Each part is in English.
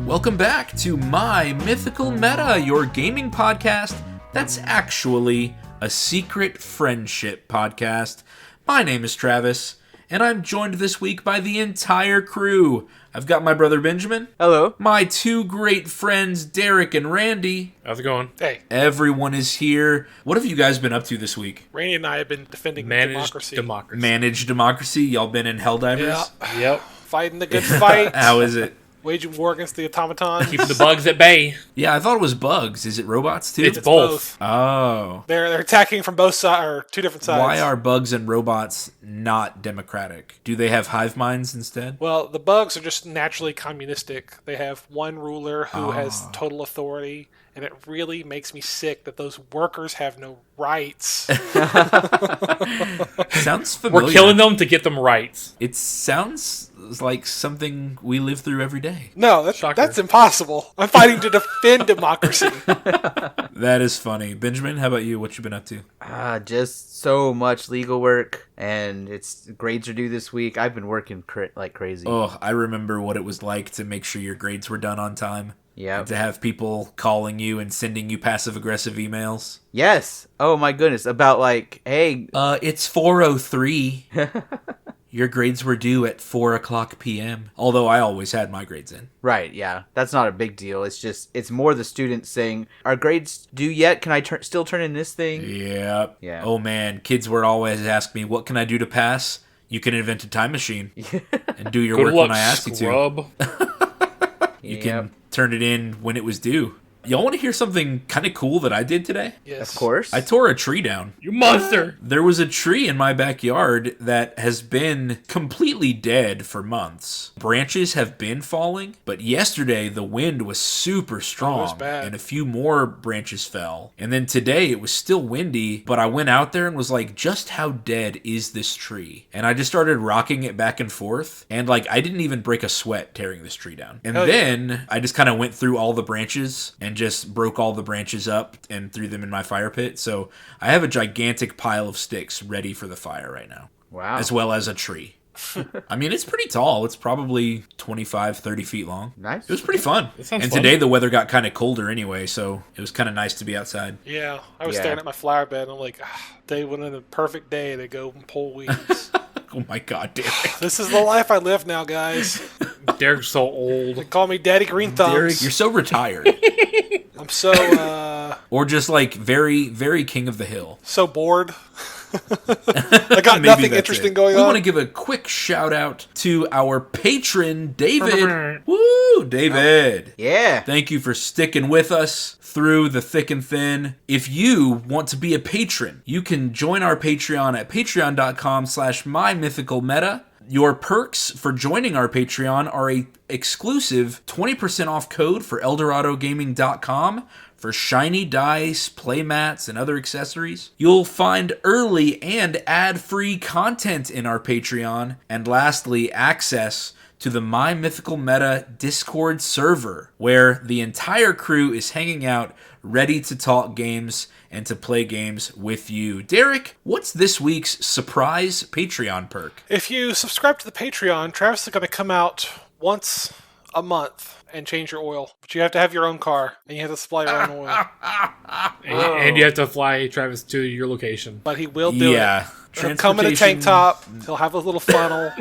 Welcome back to My Mythical Meta, your gaming podcast that's actually a secret friendship podcast. My name is Travis, and I'm joined this week by the entire crew. I've got my brother Benjamin. Hello. My two great friends, Derek and Randy. How's it going? Hey. Everyone is here. What have you guys been up to this week? Randy and I have been defending Managed democracy. Managed democracy? Y'all been in Helldivers? Yeah. Yep. Fighting the good fight. How is it? Waging war against the automaton. Keeping the bugs at bay. Yeah, I thought it was bugs. Is it robots too? It's both. Oh. They're attacking from both sides, or two different sides. Why are bugs and robots not democratic? Do they have hive minds instead? Well, the bugs are just naturally communistic. They have one ruler who has total authority, and it really makes me sick that those workers have no rights. Sounds familiar. We're killing them to get them rights. It sounds like something we live through every day. No, that's impossible. I'm fighting to defend democracy. That is funny. Benjamin, how about you? What you been up to? Just so much legal work, and grades are due this week. I've been working like crazy. Oh, I remember what it was like to make sure your grades were done on time. Yeah. To have people calling you and sending you passive-aggressive emails. Yes. Oh my goodness. About like, hey. It's 4:03. Your grades were due at 4:00 p.m. Although I always had my grades in. Right, yeah. That's not a big deal. It's more the students saying, "Are grades due yet? Can I still turn in this thing?" Yep. Yeah. Oh man, kids would always ask me, "What can I do to pass?" You can invent a time machine and do your Good work luck, when I ask you to. scrub. You can turn it in when it was due. Y'all want to hear something kind of cool that I did today? Yes. Of course. I tore a tree down. You monster. There was a tree in my backyard that has been completely dead for months. Branches have been falling, but yesterday the wind was super strong, it was bad. and a few more branches fell. And then today it was still windy, but I went out there and was like, just how dead is this tree? And I just started rocking it back and forth, and like I didn't even break a sweat tearing this tree down. And then I just kind of went through all the branches and just broke all the branches up and threw them in my fire pit. So I have a gigantic pile of sticks ready for the fire right now. Wow. As well as a tree. I mean, it's pretty tall. It's probably 25, 30 feet long. Nice. It was pretty fun. That sounds And fun. today the weather got kind of colder anyway, so it was kind of nice to be outside. Yeah, I was staring at my flower bed, and I'm like, they went in a perfect day to go and pull weeds. Oh my god, Derek. This is the life I live now, guys. Derek's so old. They call me Daddy Green Thumbs. Derek, you're so retired. I'm so, Or just like very, very king of the hill. so bored. I got Maybe nothing that's interesting it. going We on. want to give a quick shout out to our patron, David. Woo, David. Yeah. Thank you for sticking with us through the thick and thin. If you want to be a patron, you can join our Patreon at patreon.com/mymythicalmeta. Your perks for joining our Patreon are a exclusive 20% off code for EldoradoGaming.com for shiny dice, playmats, and other accessories. You'll find early and ad-free content in our Patreon. And lastly, access to the My Mythical Meta Discord server, where the entire crew is hanging out, ready to talk games and to play games with you. Derek, what's this week's surprise Patreon perk? If you subscribe to the Patreon, Travis is going to come out once a month and change your oil. But you have to have your own car, and you have to supply your own oil. And you have to fly Travis to your location. But he will do it. He'll come in a tank top. He'll have a little funnel.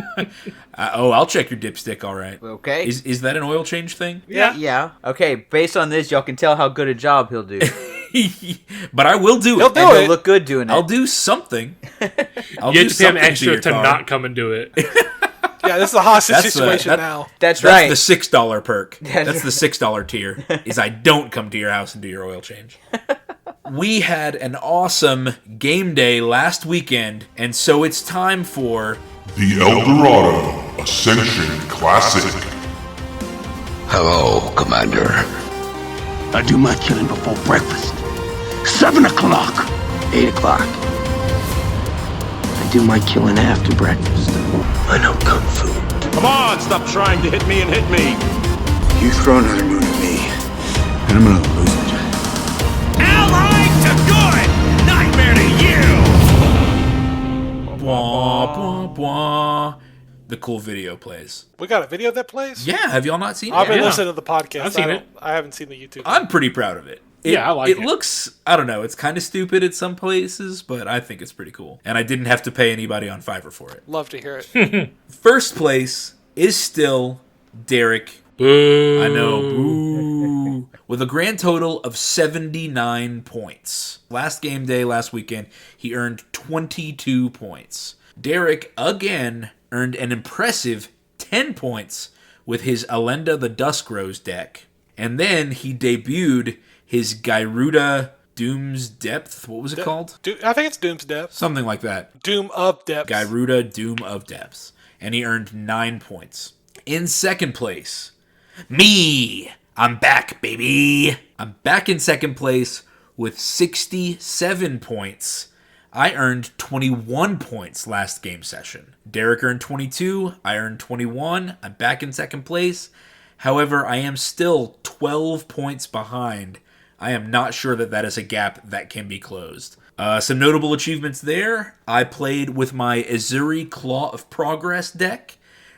I'll check your dipstick, all right. Okay. Is that an oil change thing? Yeah. Okay, based on this, y'all can tell how good a job he'll do. But I will do it. He'll do And it. he'll look good doing it. I'll do something. I'll You do have to pay him something extra your to car. not come and do it. Yeah, this is a hostage That's, situation now. That's That's right. the $6 perk. That's That's the $6 tier. Is I don't come to your house and do your oil change. We had an awesome game day last weekend, and so it's time for The Eldorado Ascension Classic. Hello, Commander. I do my killing before breakfast. 7 o'clock. 8 o'clock. I do my killing after breakfast. I know Kung Fu. Come on, stop trying to hit me and hit me. You throw another moon at me, and I'm gonna lose it. Allied to good! Nightmare to you! Wah, wah. The cool video plays. We got a video that plays? Yeah, have y'all not seen it? I've been Yeah. listening to the podcast. I've seen it. I haven't seen the YouTube. I'm pretty proud of it. Yeah, I like it. It looks, I don't know, it's kind of stupid at some places, but I think it's pretty cool. And I didn't have to pay anybody on Fiverr for it. Love to hear it. First place is still Derek. Boo. I know, boo. With a grand total of 79 points. Last game day, last weekend, he earned 22 points. Derek, again, earned an impressive 10 points with his Elenda the Dusk Rose deck. And then he debuted his Gyruda Doom's Depth. What was it called? I think it's Doom's Depth. Something like that. Doom of Depth. Gyruda Doom of Depths. And he earned 9 points. In second place, me. I'm back, baby. I'm back in second place with 67 points. I earned 21 points last game session. Derek earned 22. I earned 21. I'm back in second place. However, I am still 12 points behind. I am not sure that that is a gap that can be closed. Some notable achievements there. I played with my Azuri Claw of Progress deck.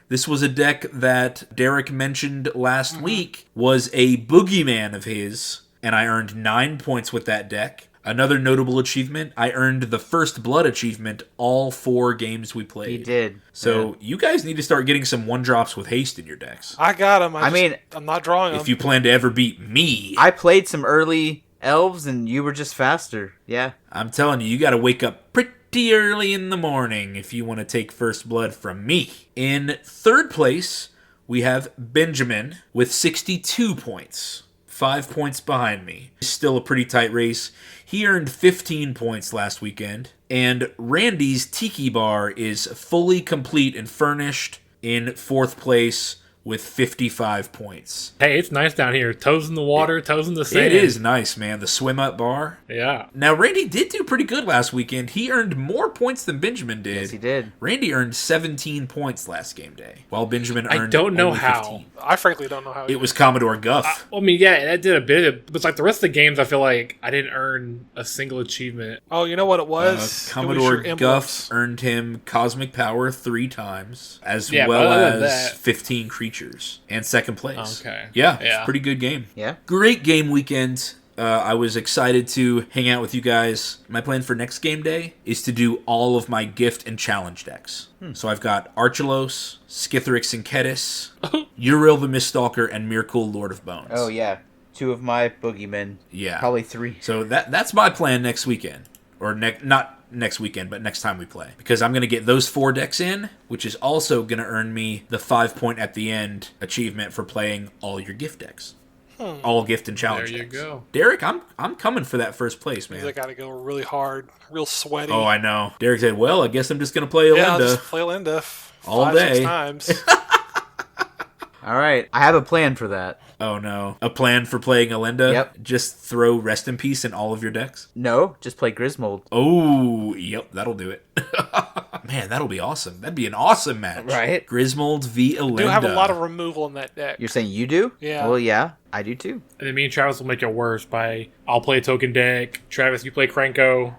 This was a deck that Derek mentioned last week was a boogeyman of his, and I earned 9 points with that deck. Another notable achievement, I earned the First Blood achievement all 4 games we played. He did. So you guys need to start getting some 1-drops with haste in your decks. I got him. I mean, I'm not drawing them. If you plan to ever beat me, I played some early elves, and you were just faster. Yeah. I'm telling you, you got to wake up pretty early in the morning if you want to take First Blood from me. In third place, we have Benjamin with 62 points. 5 points behind me. Still a pretty tight race. He earned 15 points last weekend. And Randy's Tiki Bar is fully complete and furnished in fourth place with 55 points. Hey, it's nice down here. Toes in the water, toes in the sand. It is nice, man. The swim up bar. Yeah. Now, Randy did do pretty good last weekend. He earned more points than Benjamin did. Yes, he did. Randy earned 17 points last game day, while Benjamin earned I don't know only how. 15. I frankly don't know how. It was Commodore Guff. I mean, yeah, that did a bit. But it's like the rest of the games, I feel like I didn't earn a single achievement. Oh, you know what it was? It was Commodore your Guff earned him Cosmic Power 3 times, as Yeah, well but other than as that- 15 creatures, and second place. Okay. Yeah, it's Yeah. a pretty good game. Yeah. Great game weekend. I was excited to hang out with you guys. My plan for next game day is to do all of my gift and challenge decks. So I've got Archelos, Skithrix and Kedis, Uriel the Miststalker, and Mirkul Lord of Bones. Oh, yeah. 2 of my boogeymen. Yeah. Probably 3. So that's my plan next weekend. Or not next weekend, but next time we play. Because I'm going to get those 4 decks in, which is also going to earn me the 5 point at the end achievement for playing all your gift decks. All gift and challenge There you decks. go. Derek, I'm coming for that first place, man. I got to go really hard, real sweaty. Oh, I know. Derek said, well, I guess I'm just going to play yeah, I'll Olinda. just play Linda All 5-6 day. times. All right. I have a plan for that. Oh, no. A plan for playing Olinda? Yep. Just throw Rest in Peace in all of your decks? No, just play Grismold. Oh, yep, that'll do it. Man, that'll be awesome. That'd be an awesome match. Right. Griswold v. Olinda. I do have a lot of removal in that deck. You're saying you do? Yeah. Well, yeah, I do too. And then me and Travis will make it worse by I'll play a token deck. Travis, you play Cranko.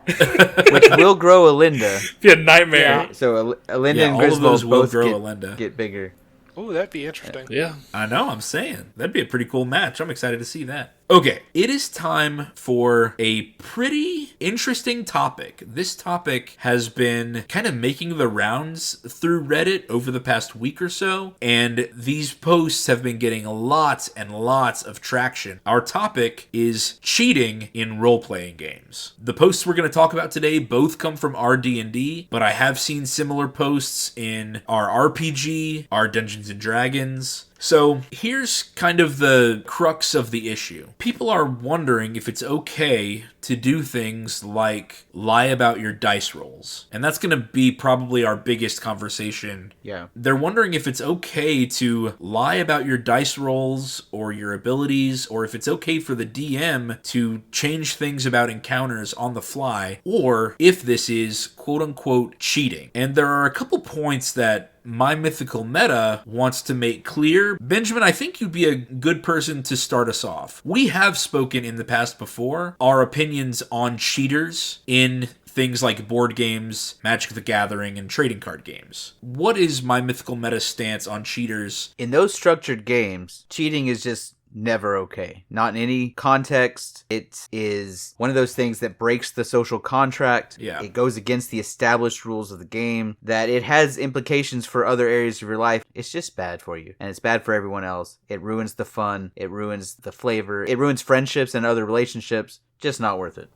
Which will grow Olinda. Be a nightmare. Yeah. So Olinda Yeah, and all of those Griswold will both grow Olinda. get bigger. Ooh, that'd be interesting. Yeah. I know, I'm saying. That'd be a pretty cool match. I'm excited to see that. Okay, it is time for a pretty interesting topic. This topic has been kind of making the rounds through Reddit over the past week or so, and these posts have been getting lots and lots of traction. Our topic is cheating in role-playing games. The posts we're going to talk about today both come from our D&D, but I have seen similar posts in our RPG, our Dungeons & Dragons. So here's kind of the crux of the issue. People are wondering if it's okay to do things like lie about your dice rolls. And that's going to be probably our biggest conversation. Yeah. They're wondering if it's okay to lie about your dice rolls or your abilities, or if it's okay for the DM to change things about encounters on the fly, or if this is quote-unquote cheating. And there are a couple points that My Mythical Meta wants to make clear. Benjamin, I think you'd be a good person to start us off. We have spoken in the past before our opinions on cheaters in things like board games, Magic the Gathering, and trading card games. What is my Mythical Meta stance on cheaters? In those structured games, cheating is just never okay. Not in any context. It is one of those things that breaks the social contract. Yeah. It goes against the established rules of the game, that it has implications for other areas of your life. It's just bad for you. And it's bad for everyone else. It ruins the fun. It ruins the flavor. It ruins friendships and other relationships. Just not worth it.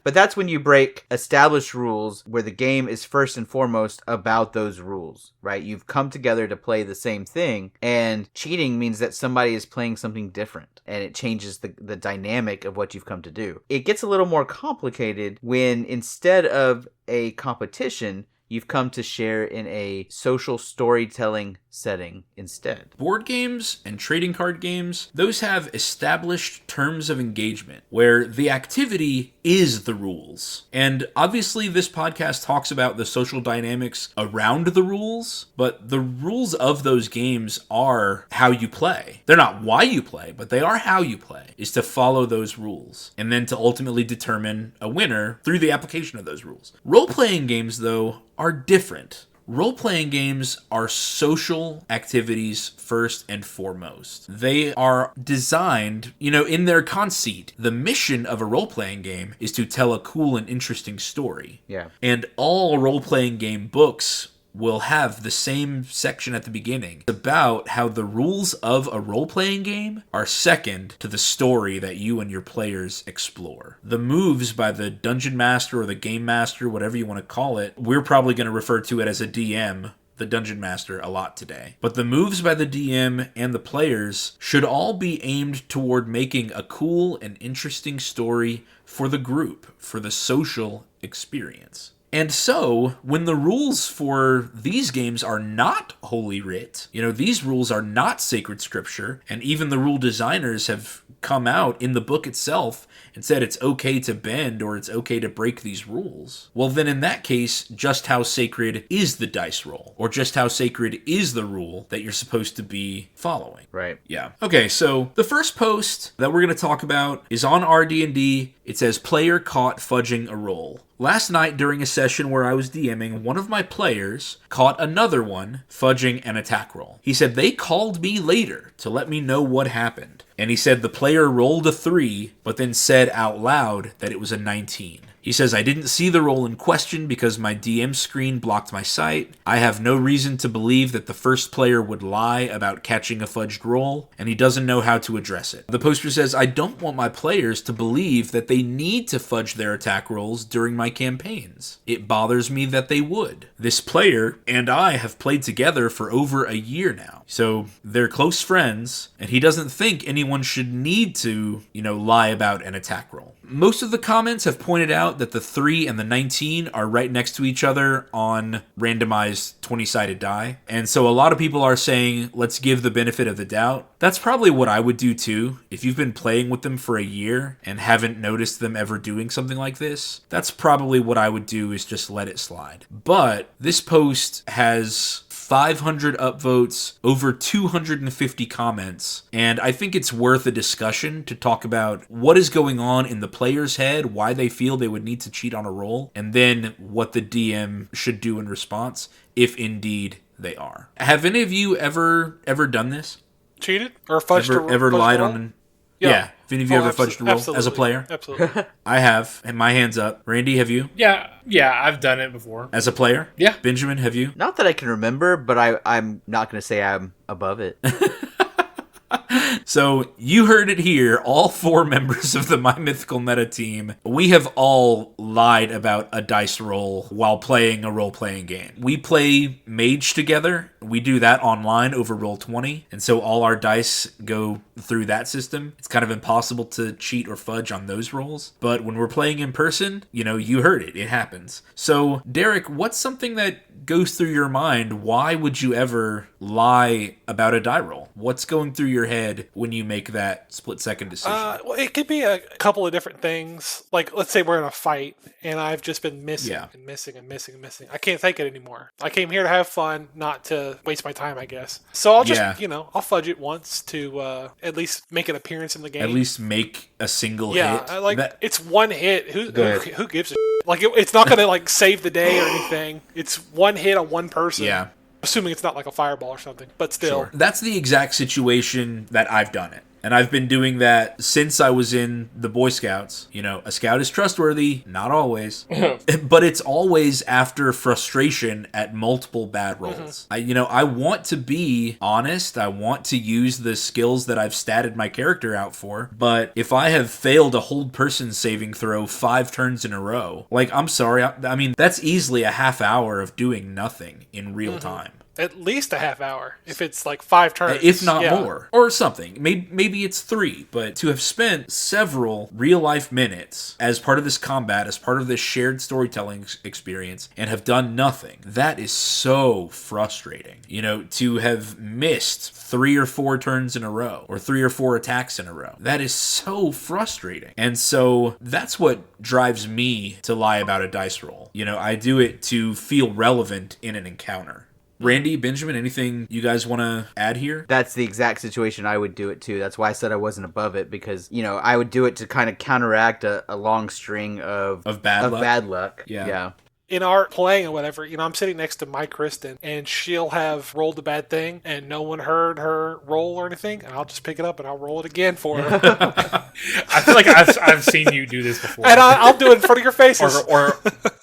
But that's when you break established rules where the game is first and foremost about those rules, right? You've come together to play the same thing, and cheating means that somebody is playing something different, and it changes the dynamic of what you've come to do. It gets a little more complicated when instead of a competition, you've come to share in a social storytelling setting instead. Board games and trading card games, those have established terms of engagement where the activity is the rules. And obviously this podcast talks about the social dynamics around the rules, but the rules of those games are how you play. They're not why you play, but they are how you play, is to follow those rules and then to ultimately determine a winner through the application of those rules. Role-playing games, though, are different. Role-playing games are social activities first and foremost. They are designed, in their conceit. The mission of a role-playing game is to tell a cool and interesting story. Yeah. And all role-playing game books will have the same section at the beginning about how the rules of a role-playing game are second to the story that you and your players explore. The moves by the dungeon master or the game master, whatever you want to call it, we're probably going to refer to it as a DM, the dungeon master, a lot today. But the moves by the DM and the players should all be aimed toward making a cool and interesting story for the group, for the social experience. And so, when the rules for these games are not holy writ, these rules are not sacred scripture, and even the rule designers have come out in the book itself and said it's okay to bend or it's okay to break these rules, well then in that case, just how sacred is the dice roll? Or just how sacred is the rule that you're supposed to be following? Right. Yeah. Okay, so the first post that we're going to talk about is on RD&D. It says, player caught fudging a roll. Last night during a session where I was DMing, one of my players caught another one fudging an attack roll. He said they called me later to let me know what happened. And he said the player rolled a 3, but then said out loud that it was a 19. He says, I didn't see the roll in question because my DM screen blocked my sight. I have no reason to believe that the first player would lie about catching a fudged roll, and he doesn't know how to address it. The poster says, I don't want my players to believe that they need to fudge their attack rolls during my campaigns. It bothers me that they would. This player and I have played together for over a year now, so they're close friends, and he doesn't think anyone should need to, lie about an attack roll. Most of the comments have pointed out that the 3 and the 19 are right next to each other on randomized 20-sided die. And so a lot of people are saying, let's give the benefit of the doubt. That's probably what I would do too. If you've been playing with them for a year and haven't noticed them ever doing something like this, that's probably what I would do, is just let it slide. But this post has 500 upvotes, over 250 comments, and I think it's worth a discussion to talk about what is going on in the player's head, why they feel they would need to cheat on a roll, and then what the DM should do in response, if indeed they are. Have any of you ever done this? Cheated? Or fudged Ever lied roll? on an... Yeah. Have any of you ever fudged a roll as a player? Absolutely. I have, and my hand's up. Randy, have you? Yeah, I've done it before. As a player? Yeah. Benjamin, have you? Not that I can remember, but I'm not going to say I'm above it. So you heard it here, all 4 members of the My Mythical Meta team, we have all lied about a dice roll while playing a role-playing game. We play Mage together. We do that online over Roll20, and so all our dice go through that system. It's kind of impossible to cheat or fudge on those rolls. But when we're playing in person, you heard it. It happens. So, Derek, what's something that goes through your mind? Why would you ever lie about a die roll? What's going through your head when you make that split-second decision? Well, it could be a couple of different things. Like, let's say we're in a fight, and I've just been missing and missing and missing and missing. I can't take it anymore. I came here to have fun, not to waste my time, I guess. So I'll just, I'll fudge it once to at least make an appearance in the game. At least make a single hit. Yeah, it's one hit. Who gives a shit? Like it's not going to like save the day or anything. It's one hit on one person. Yeah. Assuming it's not like a fireball or something, but still. Sure. That's the exact situation that I've done it. And I've been doing that since I was in the Boy Scouts. You know, a scout is trustworthy, not always. But it's always after frustration at multiple bad rolls. I want to be honest. I want to use the skills that I've statted my character out for. But if I have failed a hold person saving throw 5 turns in a row, like, I'm sorry. I mean, that's easily a half hour of doing nothing in real time. At least a half hour, if it's like 5 turns. If not more. Or something. Maybe it's 3. But to have spent several real-life minutes as part of this combat, as part of this shared storytelling experience, and have done nothing, that is so frustrating. You know, to have missed 3 or 4 turns in a row, or 3 or 4 attacks in a row. That is so frustrating. And so that's what drives me to lie about a dice roll. You know, I do it to feel relevant in an encounter. Randy, Benjamin, anything you guys want to add here? That's the exact situation I would do it too. That's why I said I wasn't above it, because, you know, I would do it to kind of counteract a long string of bad luck. Yeah. In our playing or whatever, you know, I'm sitting next to Mike Kristen, and she'll have rolled a bad thing, and no one heard her roll or anything, and I'll just pick it up and I'll roll it again for her. I feel like I've seen you do this before. And I'll do it in front of your faces.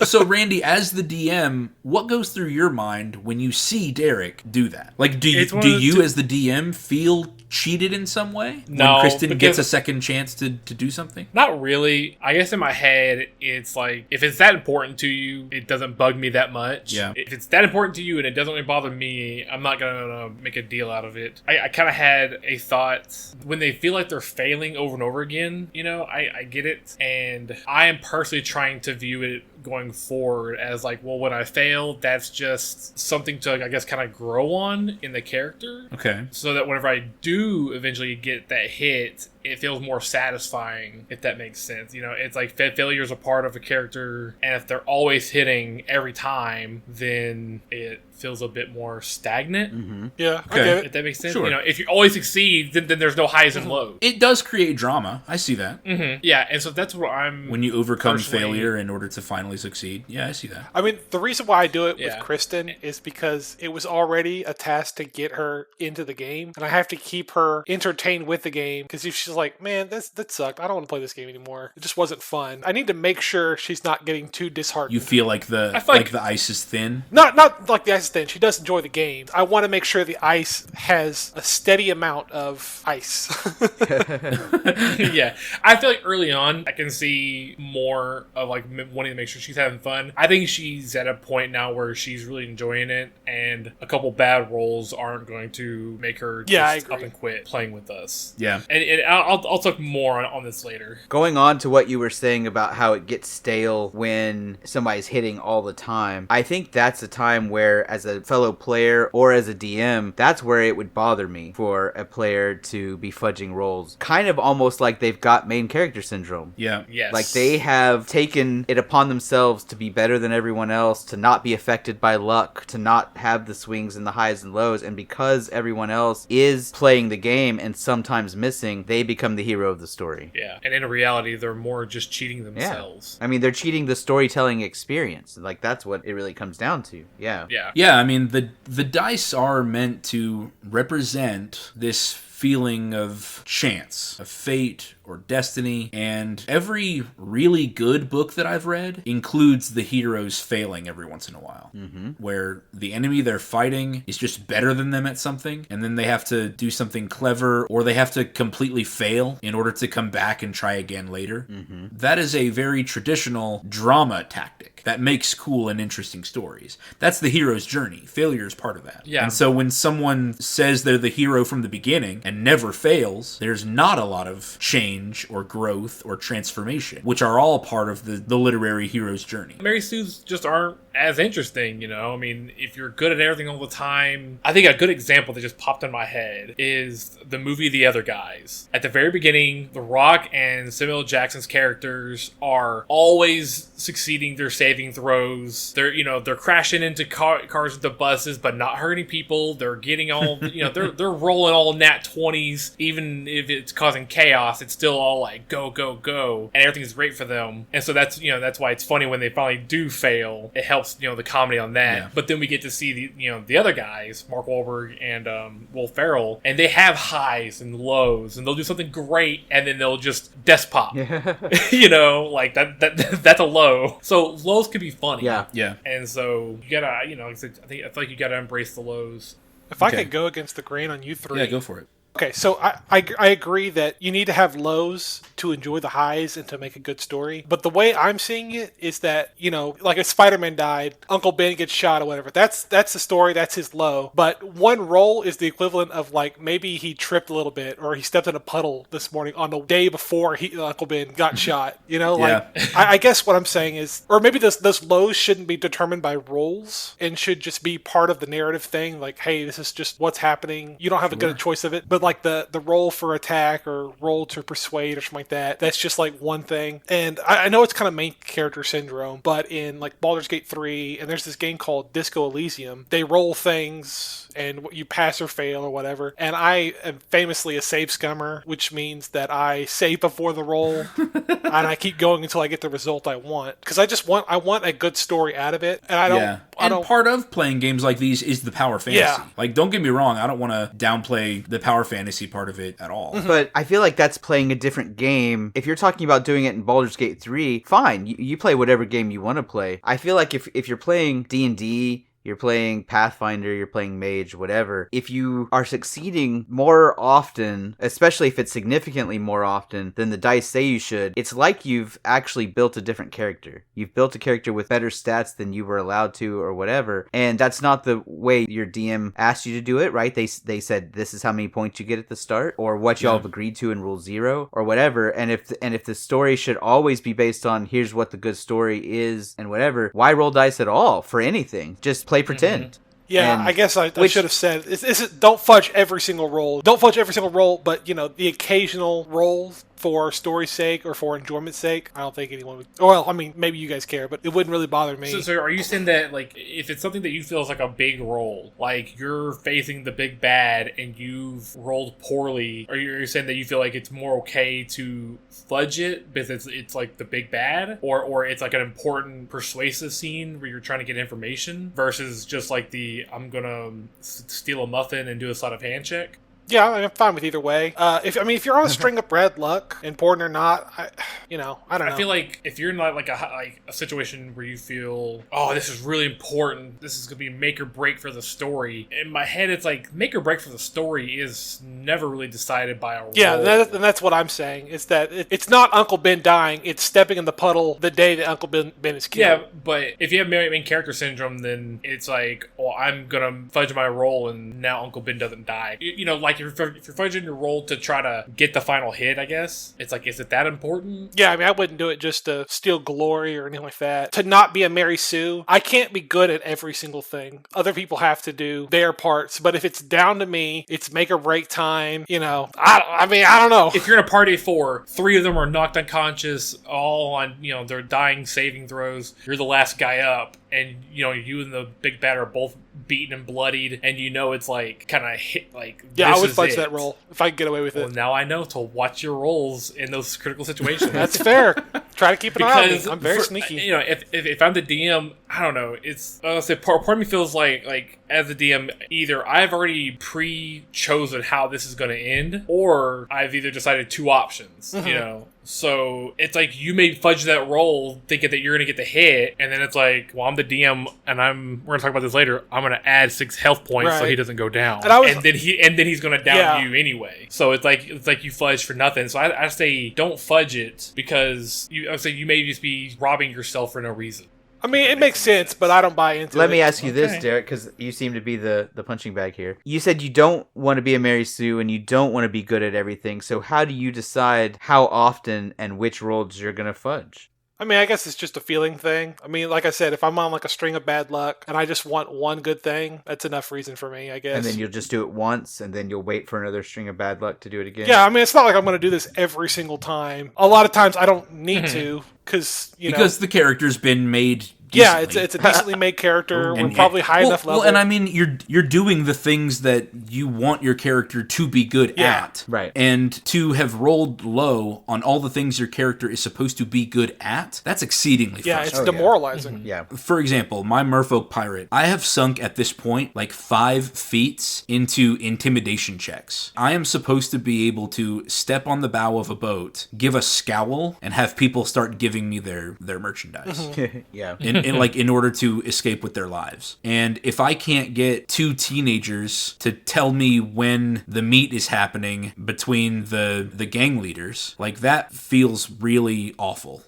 So, Randy, as the DM, what goes through your mind when you see Derek do that? Like, do you as the DM feel cheated in some way? No. When Kristen gets a second chance to do something? Not really. I guess in my head, it's like, if it's that important to you, it doesn't bug me that much. Yeah. If it's that important to you and it doesn't really bother me, I'm not going to make a deal out of it. I kind of had a thought, when they feel like they're failing over and over again, you know, I get it. And I am personally trying to view it going forward as like, well, when I fail, that's just something to, I guess, kind of grow on in the character. Okay. So that whenever I do eventually get that hit, it feels more satisfying, if that makes sense. You know, it's like failure is a part of a character, and if they're always hitting every time, then it feels a bit more stagnant. Mm-hmm. Yeah, okay. I get it. If that makes sense. Sure. You know, if you always succeed, then there's no highs and lows. It does create drama. I see that. Mm-hmm. Yeah, and so that's what I'm... When you overcome personally... failure in order to finally succeed. Yeah, I see that. I mean, the reason why I do it with Kristen is because it was already a task to get her into the game, and I have to keep her entertained with the game, because if she's like, man, that sucked, I don't want to play this game anymore, it just wasn't fun, I need to make sure she's not getting too disheartened. You feel like the ice is thin? Not like the ice is thin. She does enjoy the game. I want to make sure the ice has a steady amount of ice. Yeah, I feel like early on I can see more of like wanting to make sure she's having fun. I think she's at a point now where she's really enjoying it, and a couple bad rolls aren't going to make her just up and quit playing with us. Yeah, and I'll talk more on this later. Going on to what you were saying about how it gets stale when somebody's hitting all the time, I think that's a time where, as a fellow player or as a DM, that's where it would bother me for a player to be fudging rolls. Kind of almost like they've got main character syndrome. Yeah. Yes. Like they have taken it upon themselves to be better than everyone else, to not be affected by luck, to not have the swings and the highs and lows, and because everyone else is playing the game and sometimes missing, they become the hero of the story. Yeah. And in reality, they're more just cheating themselves. I mean, they're cheating the storytelling experience. Like, that's what it really comes down to. Yeah. Yeah, I mean, the dice are meant to represent this feeling of chance, of fate, or destiny, and every really good book that I've read includes the heroes failing every once in a while, where the enemy they're fighting is just better than them at something, and then they have to do something clever, or they have to completely fail in order to come back and try again later. That is a very traditional drama tactic that makes cool and interesting stories. That's the hero's journey. Failure is part of that. Yeah. And so when someone says they're the hero from the beginning and never fails, there's not a lot of change or growth or transformation, which are all part of the literary hero's journey. Mary Sue's just aren't as interesting, you know? I mean, if you're good at everything all the time, I think a good example that just popped in my head is the movie The Other Guys. At the very beginning, The Rock and Samuel L. Jackson's characters are always succeeding their saving throws. They're crashing into cars into buses, but not hurting people. They're getting all, they're rolling all nat 20s, even if it's causing chaos. It's still all like go, go, go, and everything's great for them. And so that's why it's funny when they finally do fail. It helps, the comedy on that. Yeah. But then we get to see the other guys, Mark Wahlberg and Will Ferrell, and they have highs and lows, and they'll do something great, and then they'll just desk pop. Yeah. Like that's a low. So lows can be funny. Yeah. Yeah. And so you gotta, I feel like you gotta embrace the lows. If I could go against the grain on you three. Yeah, go for it. Okay, so I agree that you need to have lows to enjoy the highs and to make a good story. But the way I'm seeing it is that, like if Spider-Man died, Uncle Ben gets shot or whatever. That's the story, that's his low. But one roll is the equivalent of like maybe he tripped a little bit or he stepped in a puddle this morning on the day before Uncle Ben got shot. I guess what I'm saying is, or maybe those lows shouldn't be determined by rolls and should just be part of the narrative thing. Like, hey, this is just what's happening. You don't have a good choice of it. But like the roll for attack or roll to persuade or something like that, that's just like one thing. And I know it's kind of main character syndrome, but in like Baldur's Gate 3, and there's this game called Disco Elysium, they roll things and you pass or fail or whatever. And I am famously a save scummer, which means that I save before the roll and I keep going until I get the result I want. Because I want a good story out of it. And I don't part of playing games like these is the power fantasy. Yeah. Like, don't get me wrong, I don't want to downplay the power fantasy part of it at all. But I feel like that's playing a different game. If you're talking about doing it in Baldur's Gate 3, fine. You play whatever game you want to play. I feel like if you're playing D&D, you're playing Pathfinder, you're playing Mage, whatever. If you are succeeding more often, especially if it's significantly more often than the dice say you should, it's like you've actually built a different character. You've built a character with better stats than you were allowed to or whatever. And that's not the way your DM asked you to do it, right? They said this is how many points you get at the start or what y'all have agreed to in Rule 0 or whatever. And if the story should always be based on here's what the good story is and whatever, why roll dice at all for anything? Just play pretend. Mm-hmm. Yeah, I guess I should have said, don't fudge every single roll. Don't fudge every single roll, but, the occasional roll for story's sake or for enjoyment's sake, I don't think anyone would. Well, I mean, maybe you guys care, but it wouldn't really bother me. So are you saying that, like, if it's something that you feel is like a big roll, like you're facing the big bad and you've rolled poorly, or you're saying that you feel like it's more okay to fudge it because it's like the big bad, or it's like an important persuasive scene where you're trying to get information versus just like I'm gonna steal a muffin and do a sleight of hand check? Yeah, I'm fine with either way. If you're on a string of bad luck, important or not, I don't know. I feel like if you're in like a situation where you feel, oh, this is really important, this is gonna be make or break for the story. In my head, it's like make or break for the story is never really decided by a roll. Yeah, and that's what I'm saying. It's that it's not Uncle Ben dying; it's stepping in the puddle the day that Uncle Ben is killed. Yeah, but if you have main character syndrome, then it's like, oh, I'm gonna fudge my roll, and now Uncle Ben doesn't die. Like. If you're fudging your roll to try to get the final hit, I guess, it's like, is it that important? Yeah, I mean, I wouldn't do it just to steal glory or anything like that. To not be a Mary Sue, I can't be good at every single thing. Other people have to do their parts, but if it's down to me, it's make or break time, I don't know. If you're in a party of 4, 3 of them are knocked unconscious, all on, their dying saving throws, you're the last guy up, and, you and the big bad are both beaten and bloodied, and it's like kind of hit, like, yeah, I would fudge that roll if I could get away with it. Well, now I know to watch your rolls in those critical situations. That's fair. Try to keep an eye on me. I'm very sneaky. If I'm the DM, I don't know. It's part of me feels like as the DM, either I've already pre-chosen how this is going to end, or I've either decided 2 options. Mm-hmm. So it's like you may fudge that roll thinking that you're going to get the hit, and then it's like, well, I'm the DM, and we're going to talk about this later. I'm going to add 6 health points so he doesn't go down, and then he's going to down you anyway. So it's like you fudge for nothing. So I say don't fudge it because I would say you may just be robbing yourself for no reason. I mean, it makes sense, but I don't buy into it. Let me ask you this, Derek, because you seem to be the punching bag here. You said you don't want to be a Mary Sue and you don't want to be good at everything. So how do you decide how often and which rolls you're going to fudge? I mean, I guess it's just a feeling thing. I mean, like I said, if I'm on like a string of bad luck and I just want one good thing, that's enough reason for me, I guess. And then you'll just do it once, and then you'll wait for another string of bad luck to do it again. Yeah, I mean, it's not like I'm going to do this every single time. A lot of times I don't need to because the character's been made. Yeah, Decently. it's a decently made character. We're And- probably high enough level. Well, and I mean, you're doing the things that you want your character to be good at, Right? And to have rolled low on all the things your character is supposed to be good at, that's exceedingly frustrating. it's demoralizing. Yeah. For example, my Merfolk Pirate, I have sunk at this point like 5 feats into intimidation checks. I am supposed to be able to step on the bow of a boat, give a scowl, and have people start giving me their merchandise. Yeah. In order to escape with their lives. And if I can't get 2 teenagers to tell me when the meet is happening between the gang leaders, like that feels really awful.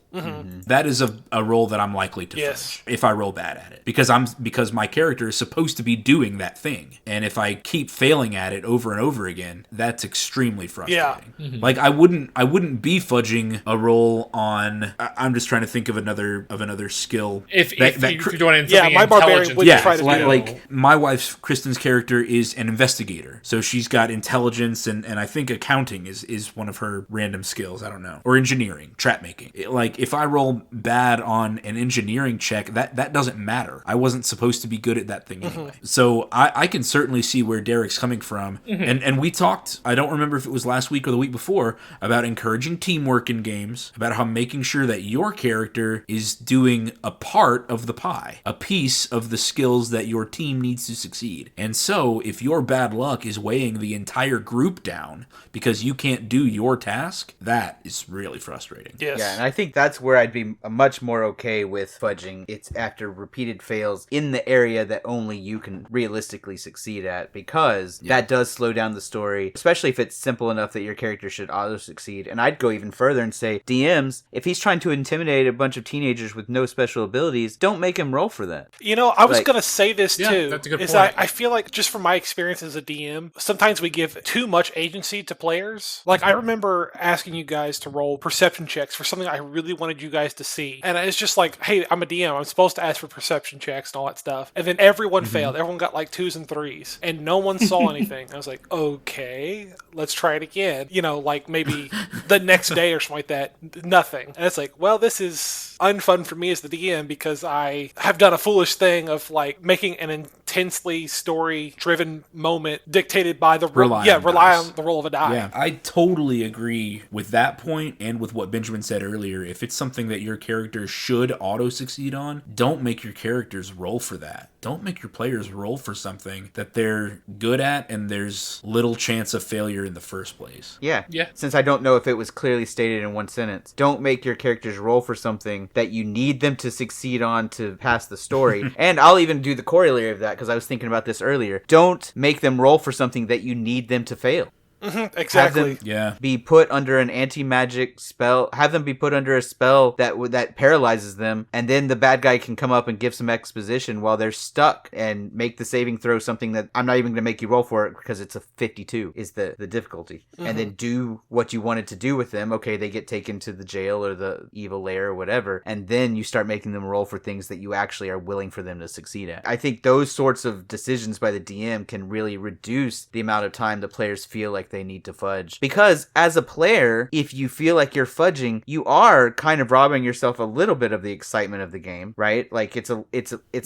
That is a role that I'm likely to fudge if I roll bad at it, because my character is supposed to be doing that thing, and if I keep failing at it over and over again, that's extremely frustrating. Like I wouldn't be fudging a roll on. I'm just trying to think of another skill. If you're doing something my barbarian intelligence, would try to do like my wife's Kristen's character is an investigator, so she's got intelligence and I think accounting is one of her random skills. I don't know, or engineering, trap making. Like if I roll bad on an engineering check, that doesn't matter. I wasn't supposed to be good at that thing anyway. So I can certainly see where Derek's coming from. And we talked, I don't remember if it was last week or the week before, about encouraging teamwork in games, about how making sure that your character is doing a part of the pie, a piece of the skills that your team needs to succeed. And so if your bad luck is weighing the entire group down because you can't do your task, that is really frustrating. Yes. Yeah, and I think that's where I'd be much more okay with fudging. It's after repeated fails in the area that only you can realistically succeed at, because that does slow down the story, especially if it's simple enough that your character should auto-succeed. And I'd go even further and say, DMs, if he's trying to intimidate a bunch of teenagers with no special abilities, don't make him roll for that. You know, I was Like- going to say this too. that's a good is point. I feel like, just from my experience as a DM, sometimes we give too much agency to players. Like, I remember asking you guys to roll perception checks for something I really wanted you guys to see. And it's just like, hey, I'm a DM. I'm supposed to ask for perception checks and all that stuff. And then everyone failed. Everyone got like 2s and 3s. And no one saw anything. I was like, okay, let's try it again. You know, like maybe the next day or something like that. Nothing. And it's like, well, this is unfun for me as the DM because I have done a foolish thing of like making an intensely story-driven moment dictated by the Rely on the roll of a die. Yeah, I totally agree with that point and with what Benjamin said earlier. If it's something that your character should auto-succeed on, don't make your characters roll for that. Don't make your players roll for something that they're good at and there's little chance of failure in the first place. Yeah. Yeah. Since I don't know if it was clearly stated in one sentence, don't make your characters roll for something that you need them to succeed on to pass the story. And I'll even do the corollary of that, because I was thinking about this earlier. Don't make them roll for something that you need them to fail. Exactly. Have them be put under an anti-magic spell. Have them be put under a spell that paralyzes them, and then the bad guy can come up and give some exposition while they're stuck and make the saving throw something that I'm not even going to make you roll for it because it's a 52 is the difficulty. And then do what you wanted to do with them. Okay, they get taken to the jail or the evil lair or whatever, and then you start making them roll for things that you actually are willing for them to succeed at. I think those sorts of decisions by the DM can really reduce the amount of time the players feel like they need to fudge. Because as a player, if you feel like you're fudging, you are kind of robbing yourself a little bit of the excitement of the game, right? Like it's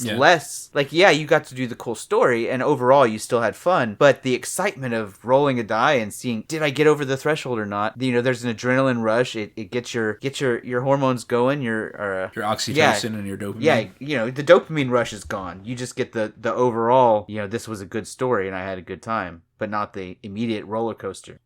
less like, yeah, you got to do the cool story and overall you still had fun, but the excitement of rolling a die and seeing, did I get over the threshold or not? You know, there's an adrenaline rush. It gets your hormones going, your oxytocin and your dopamine. Yeah, you know, the dopamine rush is gone. You just get the overall, you know, this was a good story and I had a good time, but not the immediate roller coaster.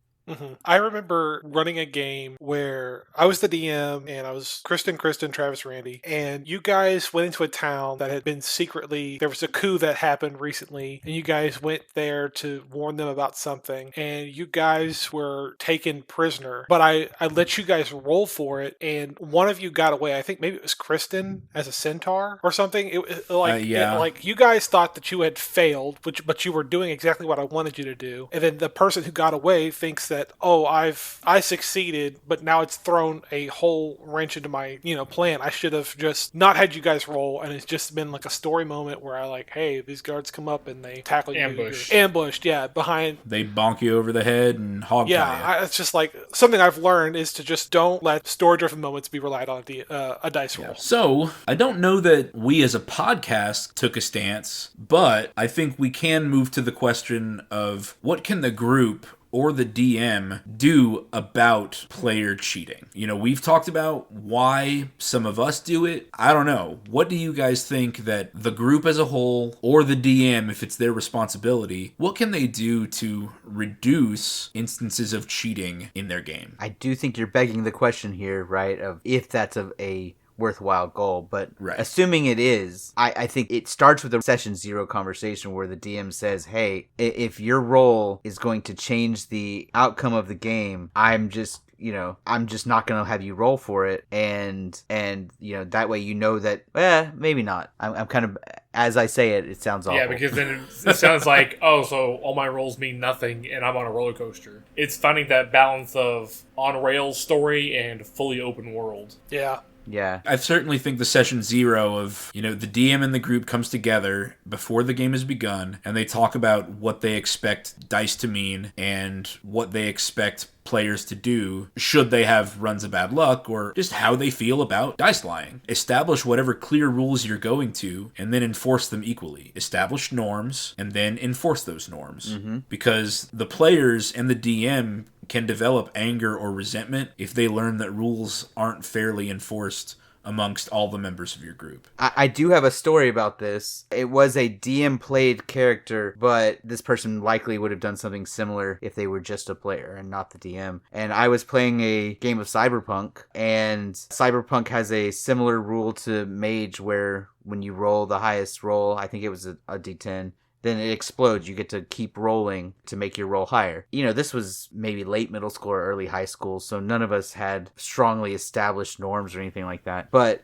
I remember running a game where I was the DM and I was Kristen, Travis, Randy, and you guys went into a town that had been secretly, there was a coup that happened recently, and you guys went there to warn them about something, and you guys were taken prisoner, but I let you guys roll for it, and one of you got away. I think maybe it was Kristen as a centaur or something. Like you guys thought that you had failed, but you were doing exactly what I wanted you to do, and then the person who got away thinks that that, I succeeded, but now it's thrown a whole wrench into my, plan. I should have just not had you guys roll, and it's just been like a story moment where I like, hey, these guards come up and they tackle you. Ambush. Ambushed, yeah, behind. They bonk you over the head and hog tie you. It's just like something I've learned is to just don't let story-driven moments be relied on at a dice roll. So, I don't know that we as a podcast took a stance, but I think we can move to the question of what can the group or the DM do about player cheating? We've talked about why some of us do it. I don't know. What do you guys think that the group as a whole or the DM, if it's their responsibility, what can they do to reduce instances of cheating in their game? I do think you're begging the question here, right, of if that's a worthwhile goal, but assuming it is, I think it starts with a session 0 conversation where the DM says, hey, if your role is going to change the outcome of the game, I'm just not going to have you roll for it. And that way that, maybe not. I'm kind of, as I say it sounds awful. Yeah, because then it sounds like, so all my rolls mean nothing and I'm on a roller coaster. It's finding that balance of on-rails story and fully open world. Yeah. Yeah. I certainly think the session 0 of, the DM and the group comes together before the game has begun and they talk about what they expect dice to mean and what they expect players to do should they have runs of bad luck, or just how they feel about dice lying. Establish whatever clear rules you're going to and then enforce them equally. Establish norms and then enforce those norms. Because the players and the DM can develop anger or resentment if they learn that rules aren't fairly enforced amongst all the members of your group. I do have a story about this. It was a DM played character, but this person likely would have done something similar if they were just a player and not the DM. And I was playing a game of Cyberpunk, and Cyberpunk has a similar rule to Mage where when you roll the highest roll, I think it was a D10, then it explodes. You get to keep rolling to make your roll higher. This was maybe late middle school or early high school, so none of us had strongly established norms or anything like that. But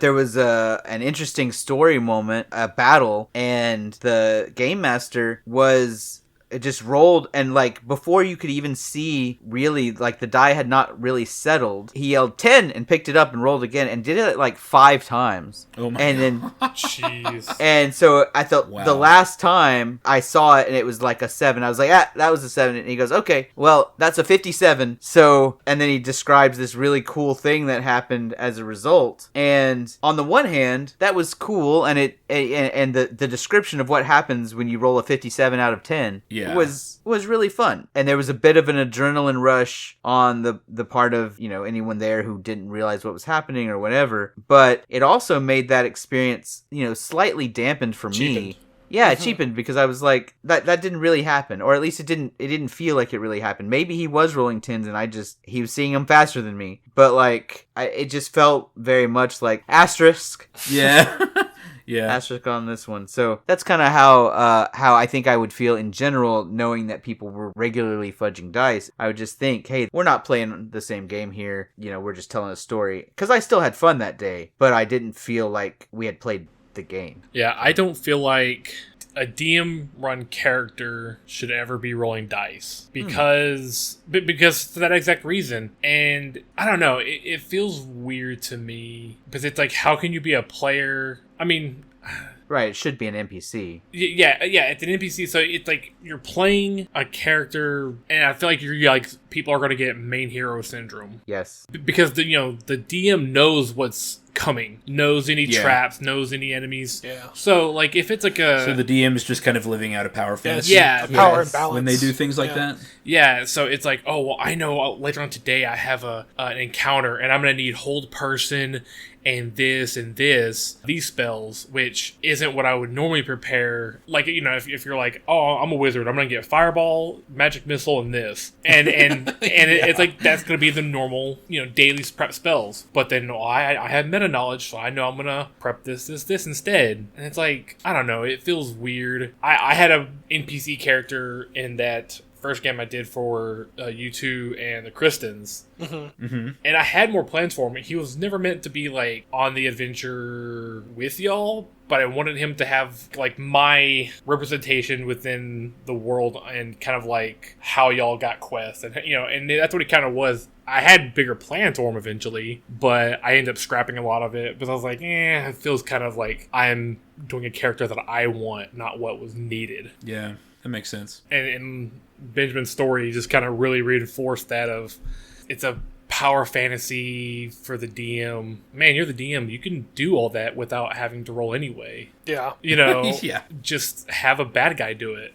there was an interesting story moment, a battle, and the game master was... It just rolled, and before you could even see really, the die had not really settled, he yelled 10 and picked it up and rolled again and did it 5 times. Oh my God. Then Jeez. And so I thought the last time I saw it and it was a 7, I was like, that was a 7. And he goes, okay, well, that's a 57. So, and then he describes this really cool thing that happened as a result. And on the one hand, that was cool, and the description of what happens when you roll a 57 out of 10 was really fun. And there was a bit of an adrenaline rush on the part of, anyone there who didn't realize what was happening or whatever. But it also made that experience, slightly dampened for me. Yeah, it cheapened because I was like, that didn't really happen. Or at least it didn't feel like it really happened. Maybe he was rolling 10s and he was seeing them faster than me. But it just felt very much like asterisk. Yeah. Yeah. Asterisk on this one. So that's kind of how I think I would feel in general, knowing that people were regularly fudging dice. I would just think, hey, we're not playing the same game here. We're just telling a story. Because I still had fun that day, but I didn't feel like we had played the game. Yeah, I don't feel like a DM run character should ever be rolling dice because for that exact reason. And I don't know, it feels weird to me because it's how can you be a player? I mean, right, it should be an NPC. Yeah, it's an NPC, so it's you're playing a character, and I feel like you're people are going to get main hero syndrome. Yes. Because the DM knows what's coming, knows any traps, knows any enemies. Yeah. So if it's so the DM is just kind of living out a power fantasy. Yeah. Power and balance. When they do things like that. Yeah, so it's oh, well, I know later on today I have an encounter and I'm going to need hold person and these spells, which isn't what I would normally prepare. If you're oh, I'm a wizard, I'm going to get fireball, magic missile, and this. And it's that's going to be the normal, daily prep spells. But then I have meta knowledge, so I know I'm going to prep this instead. And it's I don't know, it feels weird. I had a NPC character in that first game I did for you two and the Kristens. Mm-hmm. And I had more plans for him. He was never meant to be like on the adventure with y'all, but I wanted him to have like my representation within the world and kind of like how y'all got quests, and and that's what it kind of was. I had bigger plans for him eventually, but I ended up scrapping a lot of it because I was like, it feels kind of like I'm doing a character that I want, not what was needed. Yeah, that makes sense. And Benjamin's story just kind of really reinforced that of it's a power fantasy for the DM. Man, you're the DM. You can do all that without having to roll anyway. Yeah. Yeah. Just have a bad guy do it.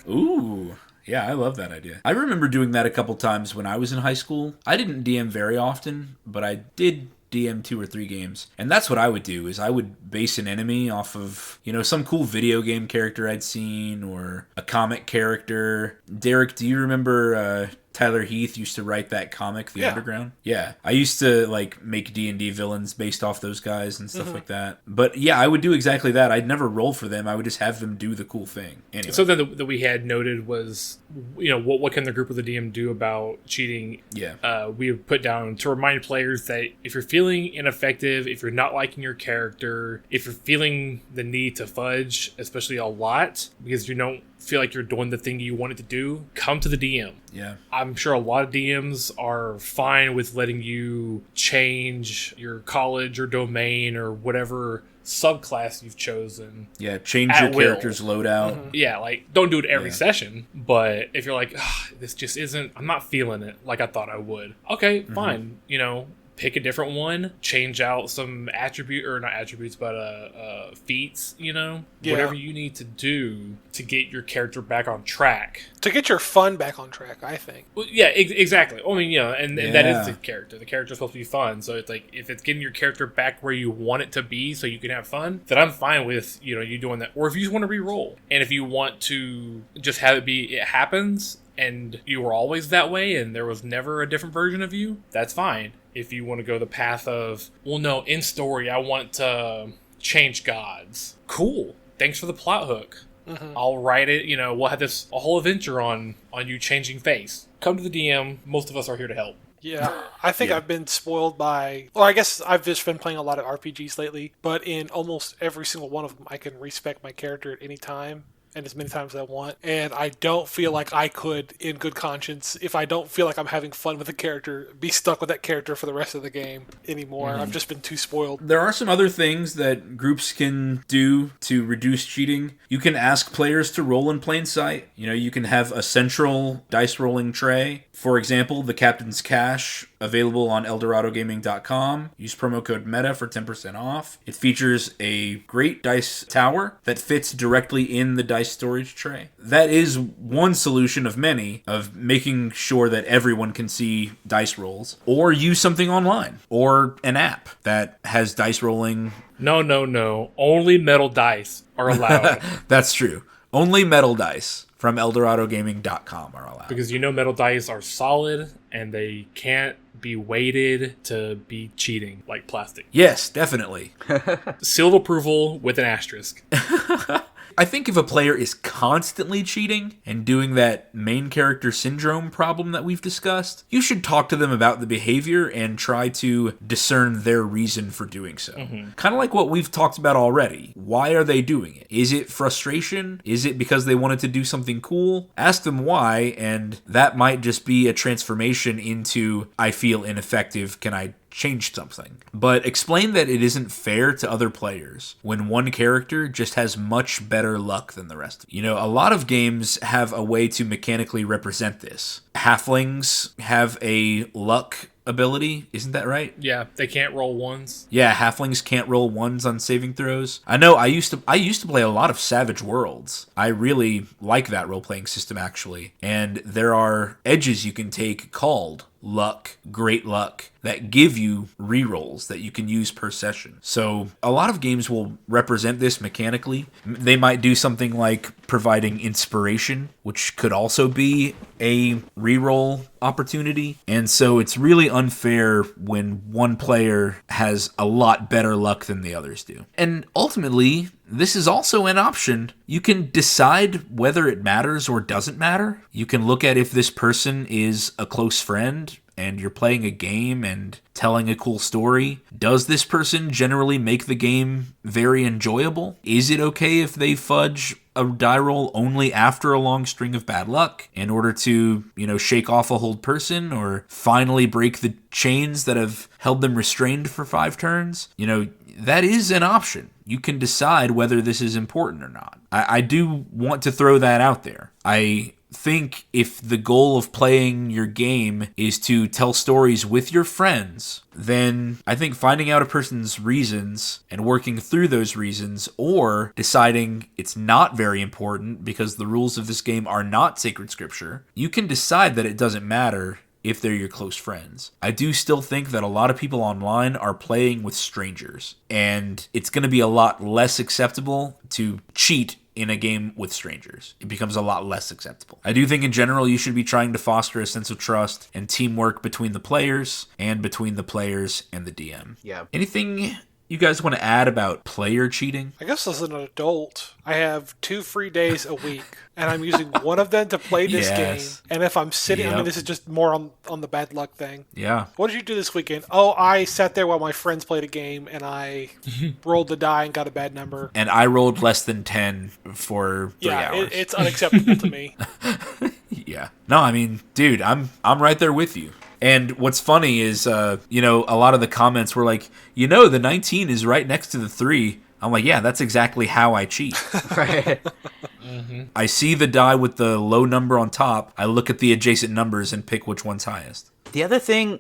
Ooh. Yeah, I love that idea. I remember doing that a couple times when I was in high school. I didn't DM very often, but I did DM 2 or 3 games. And that's what I would do, is I would base an enemy off of, some cool video game character I'd seen or a comic character. Derek, do you remember Tyler Heath used to write that comic, The Underground? Yeah. I used to make D&D villains based off those guys and stuff like that. But yeah, I would do exactly that. I'd never roll for them. I would just have them do the cool thing. Anyway. Something that we had noted was, what can the group of the DM do about cheating? Yeah. We have put down to remind players that if you're feeling ineffective, if you're not liking your character, if you're feeling the need to fudge, especially a lot, because you don't feel like you're doing the thing you wanted to do, come to the DM. Yeah. I'm sure a lot of DMs are fine with letting you change your college or domain or whatever subclass you've chosen. Yeah, change your character's loadout. Mm-hmm. Yeah, don't do it every session, but if you're like, this just isn't, I'm not feeling it like I thought I would. Okay, fine. Pick a different one, change out some feats, whatever you need to do to get your character back on track. To get your fun back on track, I think. Well, yeah, exactly. I mean, and that is the character. The character's supposed to be fun, so it's like, if it's getting your character back where you want it to be so you can have fun, then I'm fine with, you doing that. Or if you just want to re-roll, and if you want to just have it be, it happens, and you were always that way, and there was never a different version of you, that's fine. If you want to go the path of, well, no, in story, I want to change gods. Cool. Thanks for the plot hook. Mm-hmm. I'll write it. We'll have a whole adventure on you changing face. Come to the DM. Most of us are here to help. Yeah, I think I've been spoiled by... Well, I guess I've just been playing a lot of RPGs lately, but in almost every single one of them, I can respec my character at any time. And as many times as I want. And I don't feel like I could, in good conscience, if I don't feel like I'm having fun with the character, be stuck with that character for the rest of the game anymore. Mm-hmm. I've just been too spoiled. There are some other things that groups can do to reduce cheating. You can ask players to roll in plain sight. You can have a central dice rolling tray. For example, the Captain's Cash, available on EldoradoGaming.com. Use promo code META for 10% off. It features a great dice tower that fits directly in the dice storage tray. That is one solution of many of making sure that everyone can see dice rolls. Or use something online. Or an app that has dice rolling. No. Only metal dice are allowed. That's true. Only metal dice from EldoradoGaming.com are allowed. Because metal dice are solid and they can't be weighted to be cheating like plastic. Yes, definitely. Sealed approval with an asterisk. I think if a player is constantly cheating and doing that main character syndrome problem that we've discussed, you should talk to them about the behavior and try to discern their reason for doing so. Mm-hmm. Kind of like what we've talked about already. Why are they doing it? Is it frustration? Is it because they wanted to do something cool? Ask them why, and that might just be a transformation into, I feel ineffective, can I change something? But explain that it isn't fair to other players when one character just has much better luck than the rest. A lot of games have a way to mechanically represent this. Halflings have a luck ability, isn't that right? Yeah, they can't roll ones. Yeah, halflings can't roll ones on saving throws. I know I used to play a lot of Savage Worlds. I really like that role-playing system, actually. And there are edges you can take called luck, great luck, that give you rerolls that you can use per session. So a lot of games will represent this mechanically. They might do something like providing inspiration, which could also be a reroll opportunity. And so it's really unfair when one player has a lot better luck than the others do. And ultimately, this is also an option. You can decide whether it matters or doesn't matter. You can look at if this person is a close friend and you're playing a game and telling a cool story. Does this person generally make the game very enjoyable? Is it okay if they fudge a die roll only after a long string of bad luck in order to, shake off a hold person or finally break the chains that have held them restrained for 5 turns? That is an option. You can decide whether this is important or not. I do want to throw that out there. I think if the goal of playing your game is to tell stories with your friends, then I think finding out a person's reasons and working through those reasons, or deciding it's not very important because the rules of this game are not sacred scripture, you can decide that it doesn't matter if they're your close friends. I do still think that a lot of people online are playing with strangers, and it's going to be a lot less acceptable to cheat in a game with strangers. It becomes a lot less acceptable. I do think in general you should be trying to foster a sense of trust and teamwork between the players and between the players and the DM. Yeah. Anything you guys want to add about player cheating? I guess as an adult, I have 2 free days a week, and I'm using one of them to play this game. And if I'm sitting, this is just more on the bad luck thing. Yeah. What did you do this weekend? Oh, I sat there while my friends played a game, and I rolled the die and got a bad number. And I rolled less than 10 for 3 hours. It's unacceptable to me. Yeah. No, I mean, dude, I'm right there with you. And what's funny is, a lot of the comments were like, the 19 is right next to the 3. I'm like, yeah, that's exactly how I cheat. Right. I see the die with the low number on top. I look at the adjacent numbers and pick which one's highest. The other thing,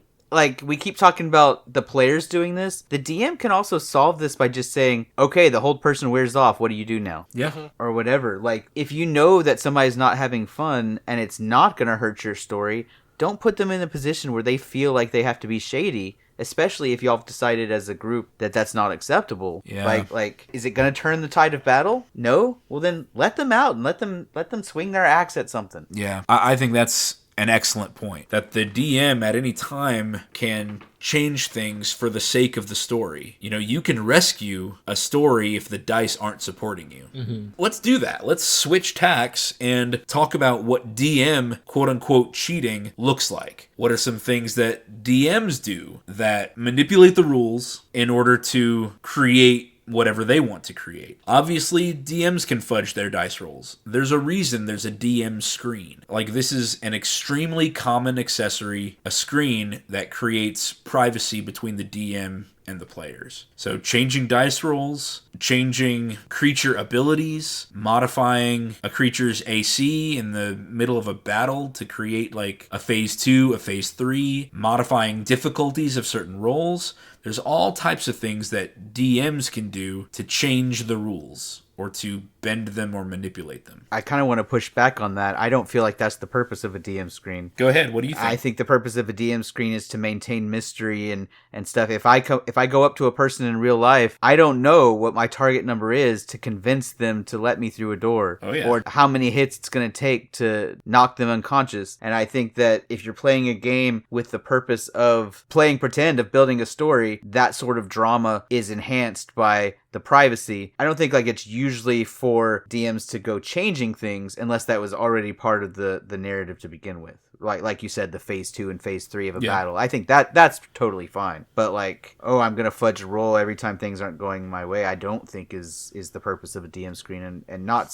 we keep talking about the players doing this. The DM can also solve this by just saying, okay, the hold person wears off. What do you do now? Yeah. Or whatever. If you know that somebody's not having fun and it's not going to hurt your story, don't put them in a position where they feel like they have to be shady, especially if y'all have decided as a group that that's not acceptable. Yeah. Is it going to turn the tide of battle? No? Well, then let them out and let them swing their axe at something. Yeah. I think that's an excellent point, that the DM at any time can change things for the sake of the story. You can rescue a story if the dice aren't supporting you. Mm-hmm. Let's do that. Let's switch tacks and talk about what DM quote-unquote cheating looks like. What are some things that DMs do that manipulate the rules in order to create whatever they want to create? Obviously, DMs can fudge their dice rolls. There's a reason there's a DM screen. This is an extremely common accessory, a screen that creates privacy between the DM and the players. So changing dice rolls, changing creature abilities, modifying a creature's AC in the middle of a battle to create a phase 2, a phase 3, modifying difficulties of certain rolls. There's all types of things that DMs can do to change the rules or to bend them or manipulate them. I kind of want to push back on that. I don't feel like that's the purpose of a DM screen. Go ahead. What do you think? I think the purpose of a DM screen is to maintain mystery and stuff. If I go up to a person in real life, I don't know what my target number is to convince them to let me through a door. Oh, yeah. Or how many hits it's going to take to knock them unconscious. And I think that if you're playing a game with the purpose of playing pretend, of building a story, that sort of drama is enhanced by the privacy. I don't think it's usually for DMs to go changing things unless that was already part of the narrative to begin with. Like you said, the phase 2 and phase 3 of a battle. I think that's totally fine. But I'm gonna fudge a roll every time things aren't going my way, I don't think is the purpose of a DM screen, and not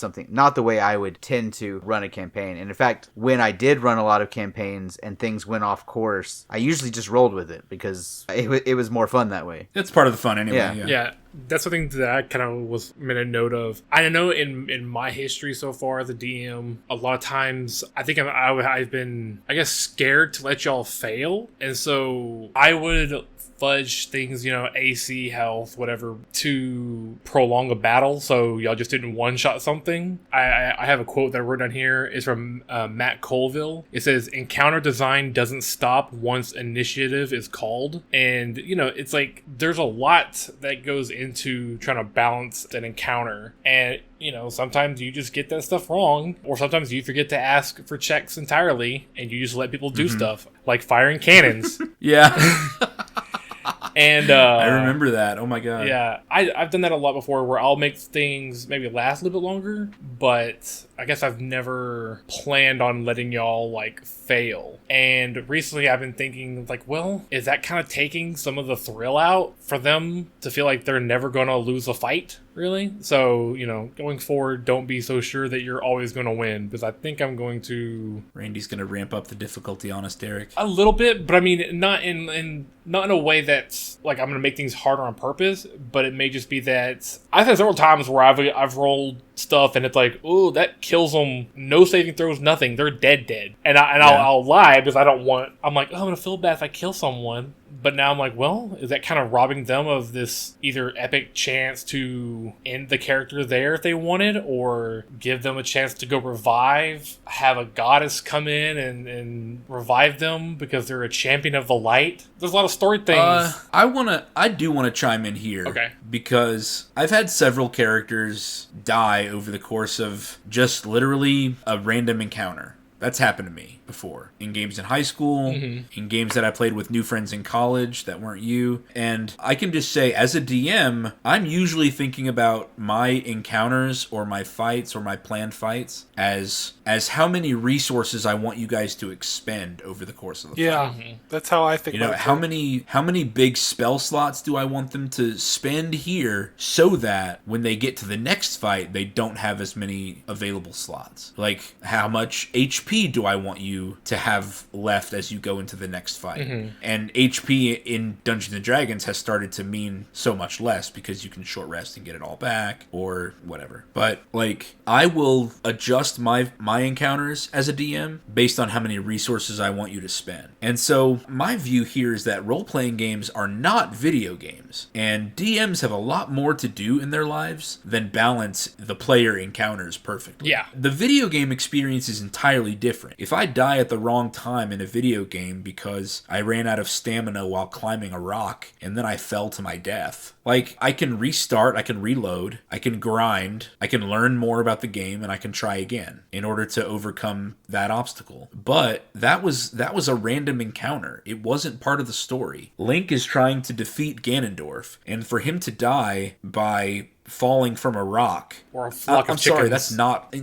the way I would tend to run a campaign. And in fact, when I did run a lot of campaigns and things went off course, I usually just rolled with it because it was more fun that way. That's part of the fun anyway. Yeah. That's something that I kind of was made a note of. I know in my history so far as a DM, a lot of times I think I've been, I guess, scared to let y'all fail. And so I would fudge things, AC, health, whatever, to prolong a battle so y'all just didn't one-shot something. I have a quote that I wrote down here. It's from Matt Colville. It says, "Encounter design doesn't stop once initiative is called." And, it's there's a lot that goes into trying to balance an encounter. And, sometimes you just get that stuff wrong, or sometimes you forget to ask for checks entirely, and you just let people do stuff, like firing cannons. Yeah. And I remember that. Oh my god. yeah, I've done that a lot before where I'll make things maybe last a little bit longer, but I guess I've never planned on letting y'all like fail. And recently I've been thinking like, well, is that kind of taking some of the thrill out for them to feel like they're never going to lose a fight? Really? So, going forward, don't be so sure that you're always going to win, because I think I'm going to... Randy's going to ramp up the difficulty on us, Derek. A little bit, but I mean, not in a way that's like I'm going to make things harder on purpose, but it may just be that I've had several times where I've rolled stuff and it's like, oh, that kills them, no saving throws, nothing, they're dead. And I'll lie because I'm like, oh, I'm going to feel bad if I kill someone. But now I'm like, well, is that kind of robbing them of this either epic chance to end the character there if they wanted, or give them a chance to go revive, have a goddess come in and revive them because they're a champion of the light? There's a lot of story things. I do want to chime in here. Okay. Because I've had several characters die over the course of just literally a random encounter. That's happened to me before. In games in high school, in games that I played with new friends in college that weren't you. And I can just say, as a DM, I'm usually thinking about my encounters or my fights or my planned fights as how many resources I want you guys to expend over the course of the fight. Yeah, that's how I think about it. How many big spell slots do I want them to spend here so that when they get to the next fight, they don't have as many available slots? Like, how much HP do I want you to have left as you go into the next fight? And HP in Dungeons and Dragons has started to mean so much less because you can short rest and get it all back or whatever. But like, I will adjust my encounters as a DM based on how many resources I want you to spend. And so my view here is that role-playing games are not video games, and DMs have a lot more to do in their lives than balance the player encounters perfectly. Yeah. The video game experience is entirely different. If I die at the wrong time in a video game because I ran out of stamina while climbing a rock and then I fell to my death, like, I can restart, I can reload, I can grind, I can learn more about the game, and I can try again in order to overcome that obstacle. But that was a random encounter. It wasn't part of the story. Link is trying to defeat Ganondorf, and for him to die by falling from a rock, or a flock of sorry, chickens.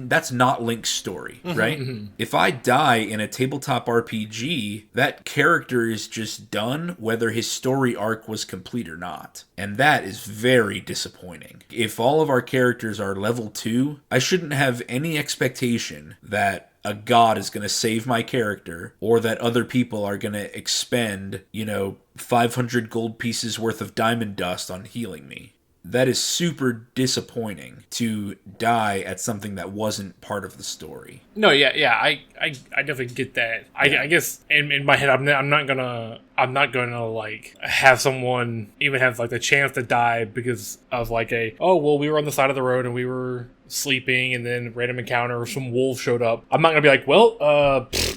that's not Link's story, right? If I die in a tabletop RPG, that character is just done whether his story arc was complete or not. And that is very disappointing. If all of our characters are level 2, I shouldn't have any expectation that a god is going to save my character, or that other people are going to expend, 500 gold pieces worth of diamond dust on healing me. That is super disappointing, to die at something that wasn't part of the story. No, yeah, I definitely get that. I guess in my head, I'm not gonna like have someone even have like the chance to die because of like we were on the side of the road and we were sleeping and then random encounter or some wolf showed up. I'm not gonna be like,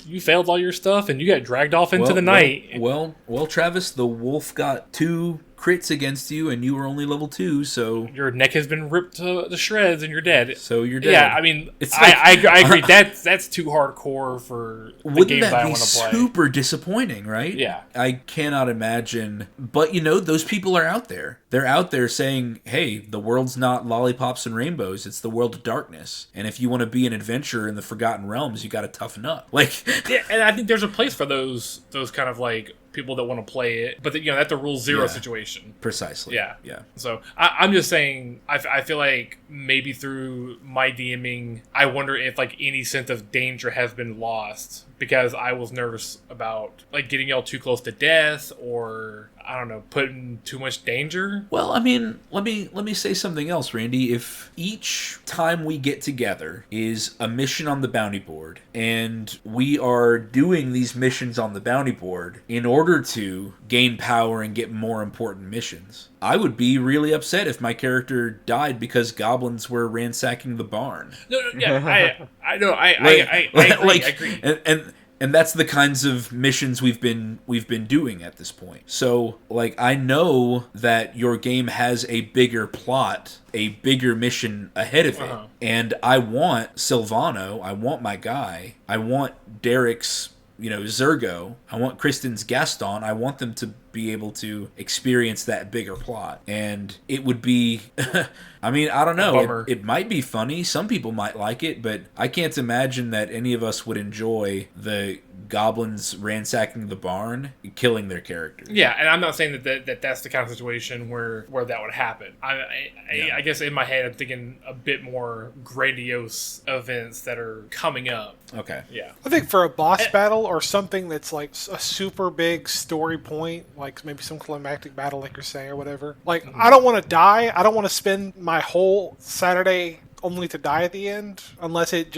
you failed all your stuff and you got dragged off into the night. Well, Travis, the wolf got 2 crits against you and you were only level 2, so your neck has been ripped to shreds and you're dead. So you're dead. Yeah, I mean, it's like, I agree. That's too hardcore for the games I want to play. Super disappointing, right? Yeah. I cannot imagine. But those people are out there. They're out there saying, hey, the world's not lollipops and rainbows, it's the world of darkness. And if you want to be an adventurer in the Forgotten Realms, you got to toughen up. Yeah, and I think there's a place for those kind of like people that want to play it, but that's a rule 0 situation. Precisely. Yeah. Yeah. So I'm just saying, I feel like maybe through my DMing, I wonder if like any sense of danger has been lost because I was nervous about like getting y'all too close to death, or I don't know, putting too much danger. Well, I mean, let me say something else, Randy. If each time we get together is a mission on the bounty board, and we are doing these missions on the bounty board in order to gain power and get more important missions, I would be really upset if my character died because goblins were ransacking the barn. No, yeah, I know, I agree. And that's the kinds of missions we've been doing at this point. So, I know that your game has a bigger plot, a bigger mission ahead of it. And I want Silvano, I want my guy, I want Derek's Zergo. I want Kristen's Gaston. I want them to be able to experience that bigger plot. And it would be... I mean, I don't know. It might be funny. Some people might like it, but I can't imagine that any of us would enjoy the goblins ransacking the barn and killing their characters. Yeah, and I'm not saying that's the kind of situation where that would happen. I guess in my head I'm thinking a bit more grandiose events that are coming up. Okay. Yeah. I think for a boss battle or something that's like a super big story point, like maybe some climactic battle like you're saying or whatever. Like, I don't want to die. I don't want to spend my whole Saturday only to die at the end, unless it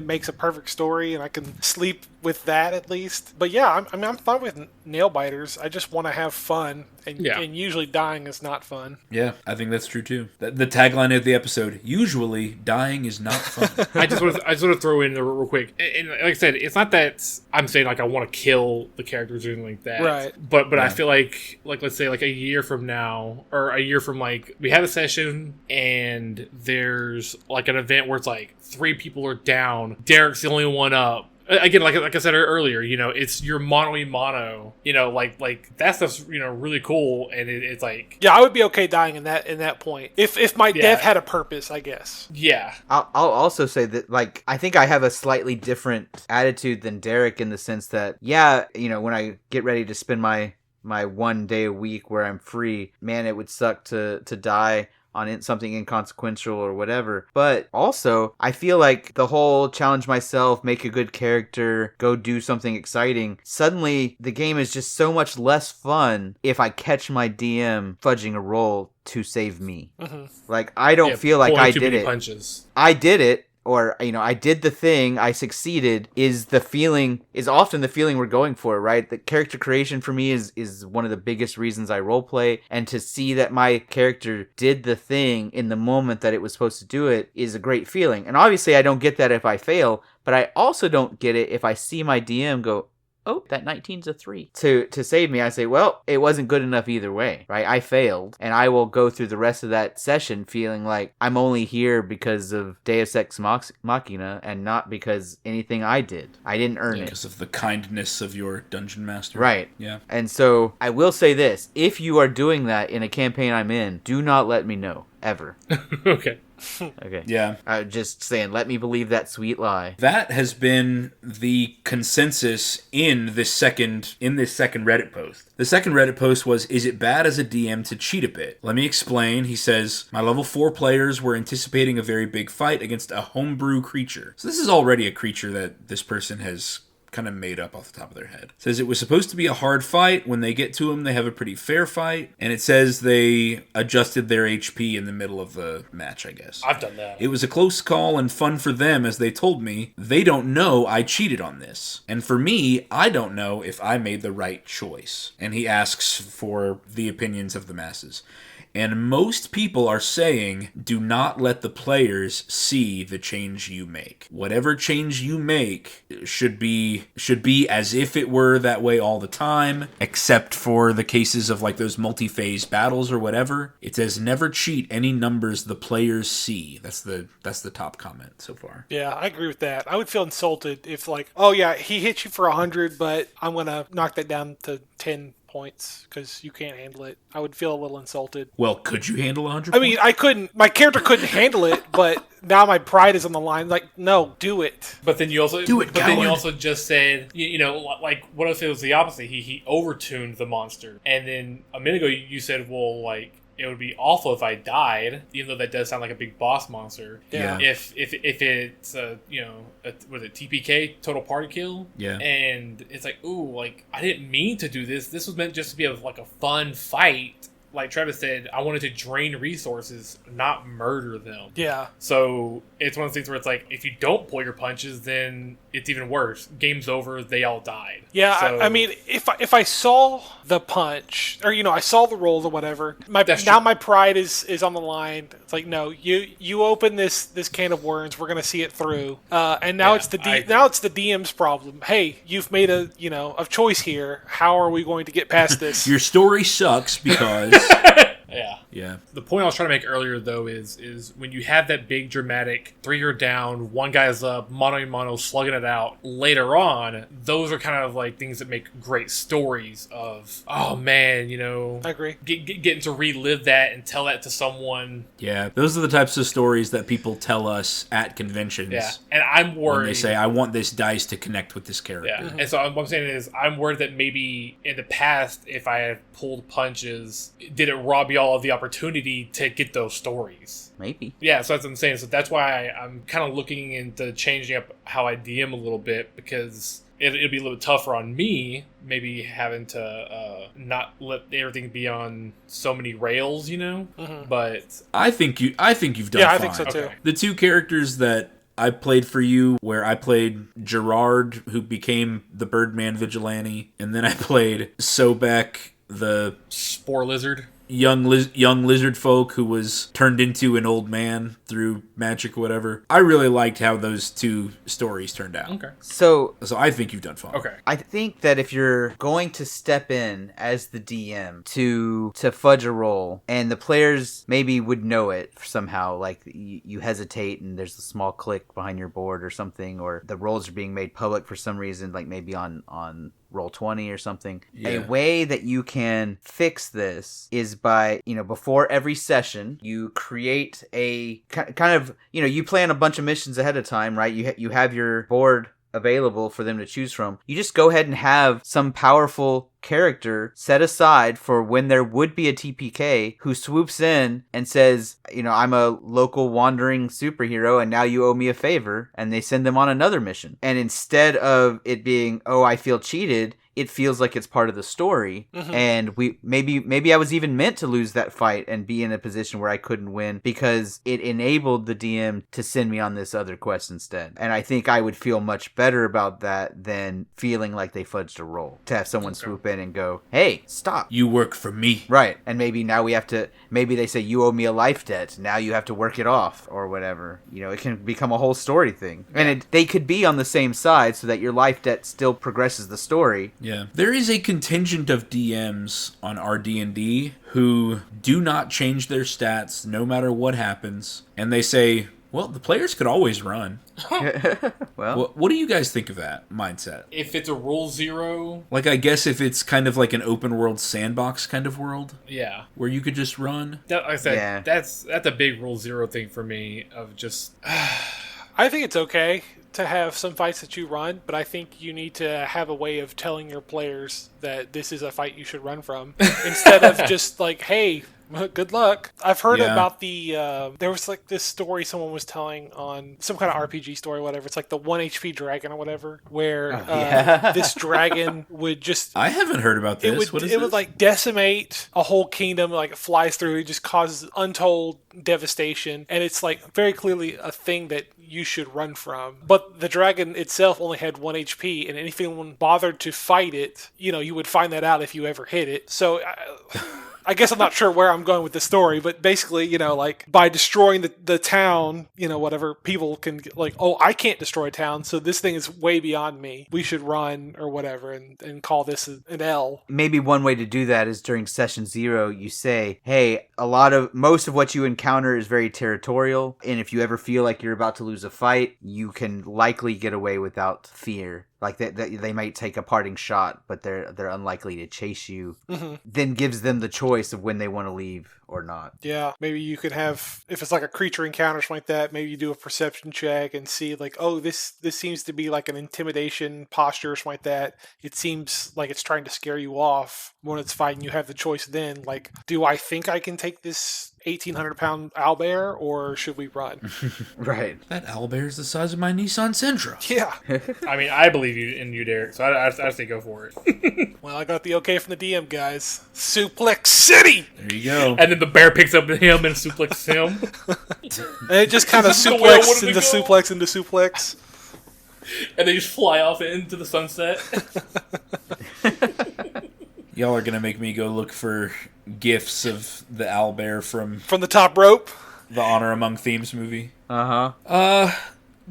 makes a perfect story and I can sleep with that at least. But yeah, I'm fine with nail biters. I just want to have fun, and usually dying is not fun. Yeah, I think that's true too. The tagline of the episode: usually dying is not fun. I just want to throw in there real quick, and like I said, it's not that I'm saying like I want to kill the characters or anything like that, right? But I feel like let's say like a year from now, or a year from like we have a session and there's like an event where it's like 3 people are down, Derek's the only one up. Again, like I said earlier, it's your mono, like that stuff's really cool, and it's like I would be okay dying in that point if my death had a purpose, I guess. Yeah, I'll also say that like I think I have a slightly different attitude than Derek in the sense that when I get ready to spend my 1 day a week where I'm free, man, it would suck to die on something inconsequential or whatever. But also, I feel like the whole challenge myself, make a good character, go do something exciting, suddenly the game is just so much less fun if I catch my DM fudging a roll to save me. Mm-hmm. Like, I don't feel like I did it. Punches. I did it. Or, I did the thing, I succeeded, is often the feeling we're going for, right? The character creation for me is one of the biggest reasons I roleplay, and to see that my character did the thing in the moment that it was supposed to do it is a great feeling. And obviously I don't get that if I fail, but I also don't get it if I see my DM go, oh, that 19's a 3. To save me, I say, well, it wasn't good enough either way, right? I failed, and I will go through the rest of that session feeling like I'm only here because of Deus Ex Machina and not because anything I did. I didn't earn it. Because of the kindness of your dungeon master. Right. Yeah. And so I will say this. If you are doing that in a campaign I'm in, do not let me know. Ever. Okay. Okay. Yeah. Just saying, let me believe that sweet lie. That has been the consensus in this second Reddit post. The second Reddit post was, is it bad as a DM to cheat a bit? Let me explain. He says, my level 4 players were anticipating a very big fight against a homebrew creature. So this is already a creature that this person has kind of made up off the top of their head. It says it was supposed to be a hard fight. When they get to him, they have a pretty fair fight. And it says they adjusted their HP in the middle of the match, I guess. I've done that. It was a close call and fun for them, as they told me they don't know I cheated on this. And for me, I don't know if I made the right choice. And he asks for the opinions of the masses. And most people are saying, do not let the players see the change you make. Whatever change you make should be as if it were that way all the time, except for the cases of like those multi-phase battles or whatever. It says never cheat any numbers the players see. That's the top comment so far. Yeah, I agree with that. I would feel insulted if like, oh yeah, he hit you for 100, but I'm gonna knock that down to 10 points because you can't handle it. I would feel a little insulted. Well, could you handle 100 I mean, I couldn't. My character couldn't handle it, but now my pride is on the line. Like, no, do it. But then you also do it. But then you also just said, like, what if it was the opposite? He overtuned the monster, and then a minute ago you said, well, like, it would be awful if I died, even though that does sound like a big boss monster. Yeah. If it's was it TPK, total party kill? Yeah. And it's like, ooh, like I didn't mean to do this. This was meant just to be like a fun fight. Like Travis said, I wanted to drain resources, not murder them. Yeah. So it's one of those things where it's like, if you don't pull your punches, then it's even worse. Game's over. They all died. Yeah. So, I mean, if I saw the punch, or I saw the rolls or whatever, my pride is on the line. It's like, no, you open this can of worms, we're gonna see it through. And now it's the DM's problem. Hey, you've made a choice here. How are we going to get past this? Your story sucks because. Yeah. The point I was trying to make earlier, though, is when you have that big dramatic 3 are down, 1 guy's up, mano a mano, slugging it out. Later on, those are kind of like things that make great stories of, oh man, I agree. getting to relive that and tell that to someone. Yeah, those are the types of stories that people tell us at conventions. Yeah, and I'm worried. When they say, I want this dice to connect with this character. Yeah, and so what I'm saying is, I'm worried that maybe in the past, if I had pulled punches, did it rob y'all of the opportunity to get those stories? Maybe. Yeah, so that's what I'm saying. So that's why I'm kind of looking into changing up how I DM a little bit, because it'll be a little tougher on me, maybe having to not let everything be on so many rails, But I think you've done Yeah, fine. I think so too. Okay. The 2 characters that I played for you, where I played Gerard, who became the Birdman Vigilante, and then I played Sobek, the Spore Lizard. young lizard folk who was turned into an old man through magic or whatever. I really liked how those 2 stories turned out. Okay. So I think you've done fine. Okay. I think that if you're going to step in as the DM to fudge a roll, and the players maybe would know it somehow, like you hesitate and there's a small click behind your board or something, or the rolls are being made public for some reason, like maybe on Roll20 or something. Yeah. A way that you can fix this is by, before every session, you create a kind of, you plan a bunch of missions ahead of time, right? You have your board available for them to choose from. You just go ahead and have some powerful character set aside for when there would be a TPK who swoops in and says, I'm a local wandering superhero and now you owe me a favor, and they send them on another mission. And instead of it being, oh, I feel cheated, it feels like it's part of the story. Mm-hmm. And maybe I was even meant to lose that fight and be in a position where I couldn't win because it enabled the DM to send me on this other quest instead. And I think I would feel much better about that than feeling like they fudged a roll. To have someone swoop in and go, hey, stop. You work for me. Right. And maybe now maybe they say, you owe me a life debt. Now you have to work it off or whatever. It can become a whole story thing. And they could be on the same side so that your life debt still progresses the story. Yeah. There is a contingent of DMs on our D&D who do not change their stats no matter what happens. And they say, well, the players could always run. Well, What do you guys think of that mindset? If it's a Rule 0, Like, I guess if it's kind of like an open world sandbox kind of world yeah. where you could just run. Like I said, Yeah. that's a big Rule 0 thing for me, of just... I think it's okay to have some fights that you run, but I think you need to have a way of telling your players that this is a fight you should run from instead of just like, hey, good luck. I've heard about there was like this story someone was telling on some kind of RPG story, whatever. It's like the 1 HP dragon or whatever, where this dragon would just... I haven't heard about this. It would like decimate a whole kingdom, like it flies through. It just causes untold devastation, and it's like very clearly a thing that you should run from. But the dragon itself only had 1 HP, and if anyone bothered to fight it, you would find that out if you ever hit it. So I guess I'm not sure where I'm going with the story, but basically, like by destroying the town, whatever, people can get like, oh, I can't destroy a town, so this thing is way beyond me. We should run or whatever and call this an L. maybe one way to do that is during session 0, you say, hey, most of what you encounter is very territorial, and if you ever feel like you're about to lose a fight, you can likely get away without fear. Like they might take a parting shot, but they're unlikely to chase you. Mm-hmm. Then gives them the choice of when they want to leave or not. Yeah, maybe you could have, if it's like a creature encounter or something like that, maybe you do a perception check and see like, oh, this seems to be like an intimidation posture or something like that. It seems like it's trying to scare you off. When it's fighting, you have the choice then, like, do I think I can take this 1,800-pound owlbear, or should we run? Right. That owlbear's the size of my Nissan Sentra. Yeah. I mean, I believe in you, Derek, so I say go for it. Well, I got the okay from the DM, guys. Suplex City! There you go. And then the bear picks up him and suplexes him. And it just kind of the way I suplex wanted into to go. suplex into suplex. And they just fly off into the sunset. Y'all are gonna make me go look for gifs of the owlbear from From the top rope. the Honor Among Thieves movie. Uh-huh.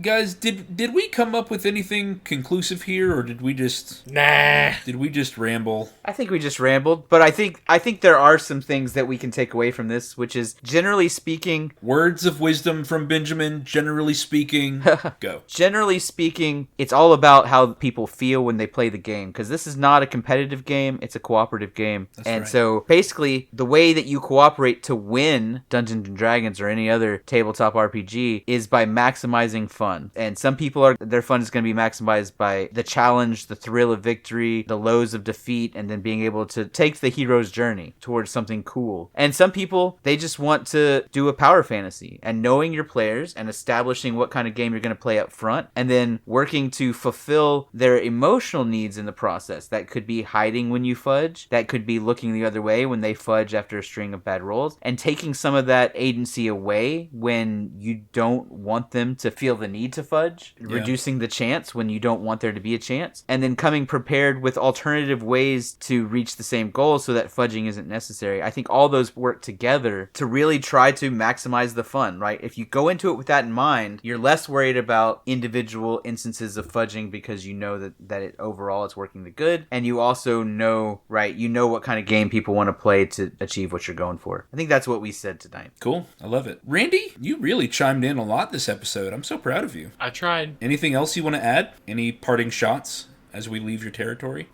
guys, did we come up with anything conclusive here, or did we just ramble? I think we just rambled, but I think there are some things that we can take away from this, which is, generally speaking, words of wisdom from Benjamin. Generally speaking, go. Generally speaking, it's all about how people feel when they play the game, because this is not a competitive game, it's a cooperative game. That's and right. So basically, the way that you cooperate to win Dungeons and Dragons or any other tabletop RPG is by maximizing fun. And some people their fun is going to be maximized by the challenge, the thrill of victory, the lows of defeat, and then being able to take the hero's journey towards something cool. And some people, they just want to do a power fantasy, and knowing your players and establishing what kind of game you're going to play up front, and then working to fulfill their emotional needs in the process. That could be hiding when you fudge, that could be looking the other way when they fudge after a string of bad rolls, and taking some of that agency away when you don't want them to feel the need to fudge, reducing the chance when you don't want there to be a chance, and then coming prepared with alternative ways to reach the same goal so that fudging isn't necessary. I think all those work together to really try to maximize the fun, right? If you go into it with that in mind, you're less worried about individual instances of fudging because you know that it overall it's working the good, and you also know, right, you know what kind of game people want to play to achieve what you're going for. I think that's what we said tonight. Cool. I love it. Randy, you really chimed in a lot this episode. I'm so proud of you. I tried. Anything else you want to add? Any parting shots as we leave your territory?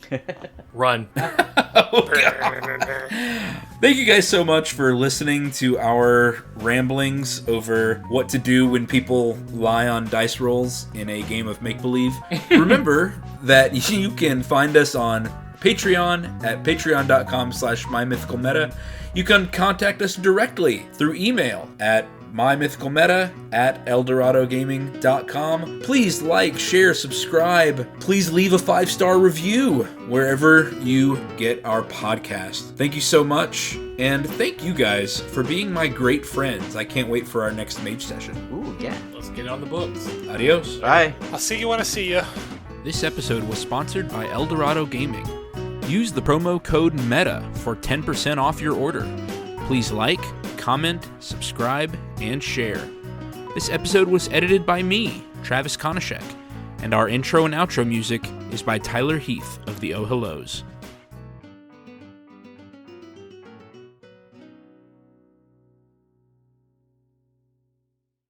Run. Thank you guys so much for listening to our ramblings over what to do when people lie on dice rolls in a game of make-believe. Remember that you can find us on Patreon at patreon.com/mymythicalmeta. You can contact us directly through email at mymythicalmeta@eldoradogaming.com. Please like, share, subscribe. Please leave a 5-star review wherever you get our podcast. Thank you so much, and thank you guys for being my great friends. I can't wait for our next mage session. Ooh, yeah. Let's get on the books. Adios. Bye. I'll see you when I see you. This episode was sponsored by Eldorado Gaming. Use the promo code META for 10% off your order. Please like, comment, subscribe, and share. This episode was edited by me, Travis Konishek, and our intro and outro music is by Tyler Heath of the Oh Hellos.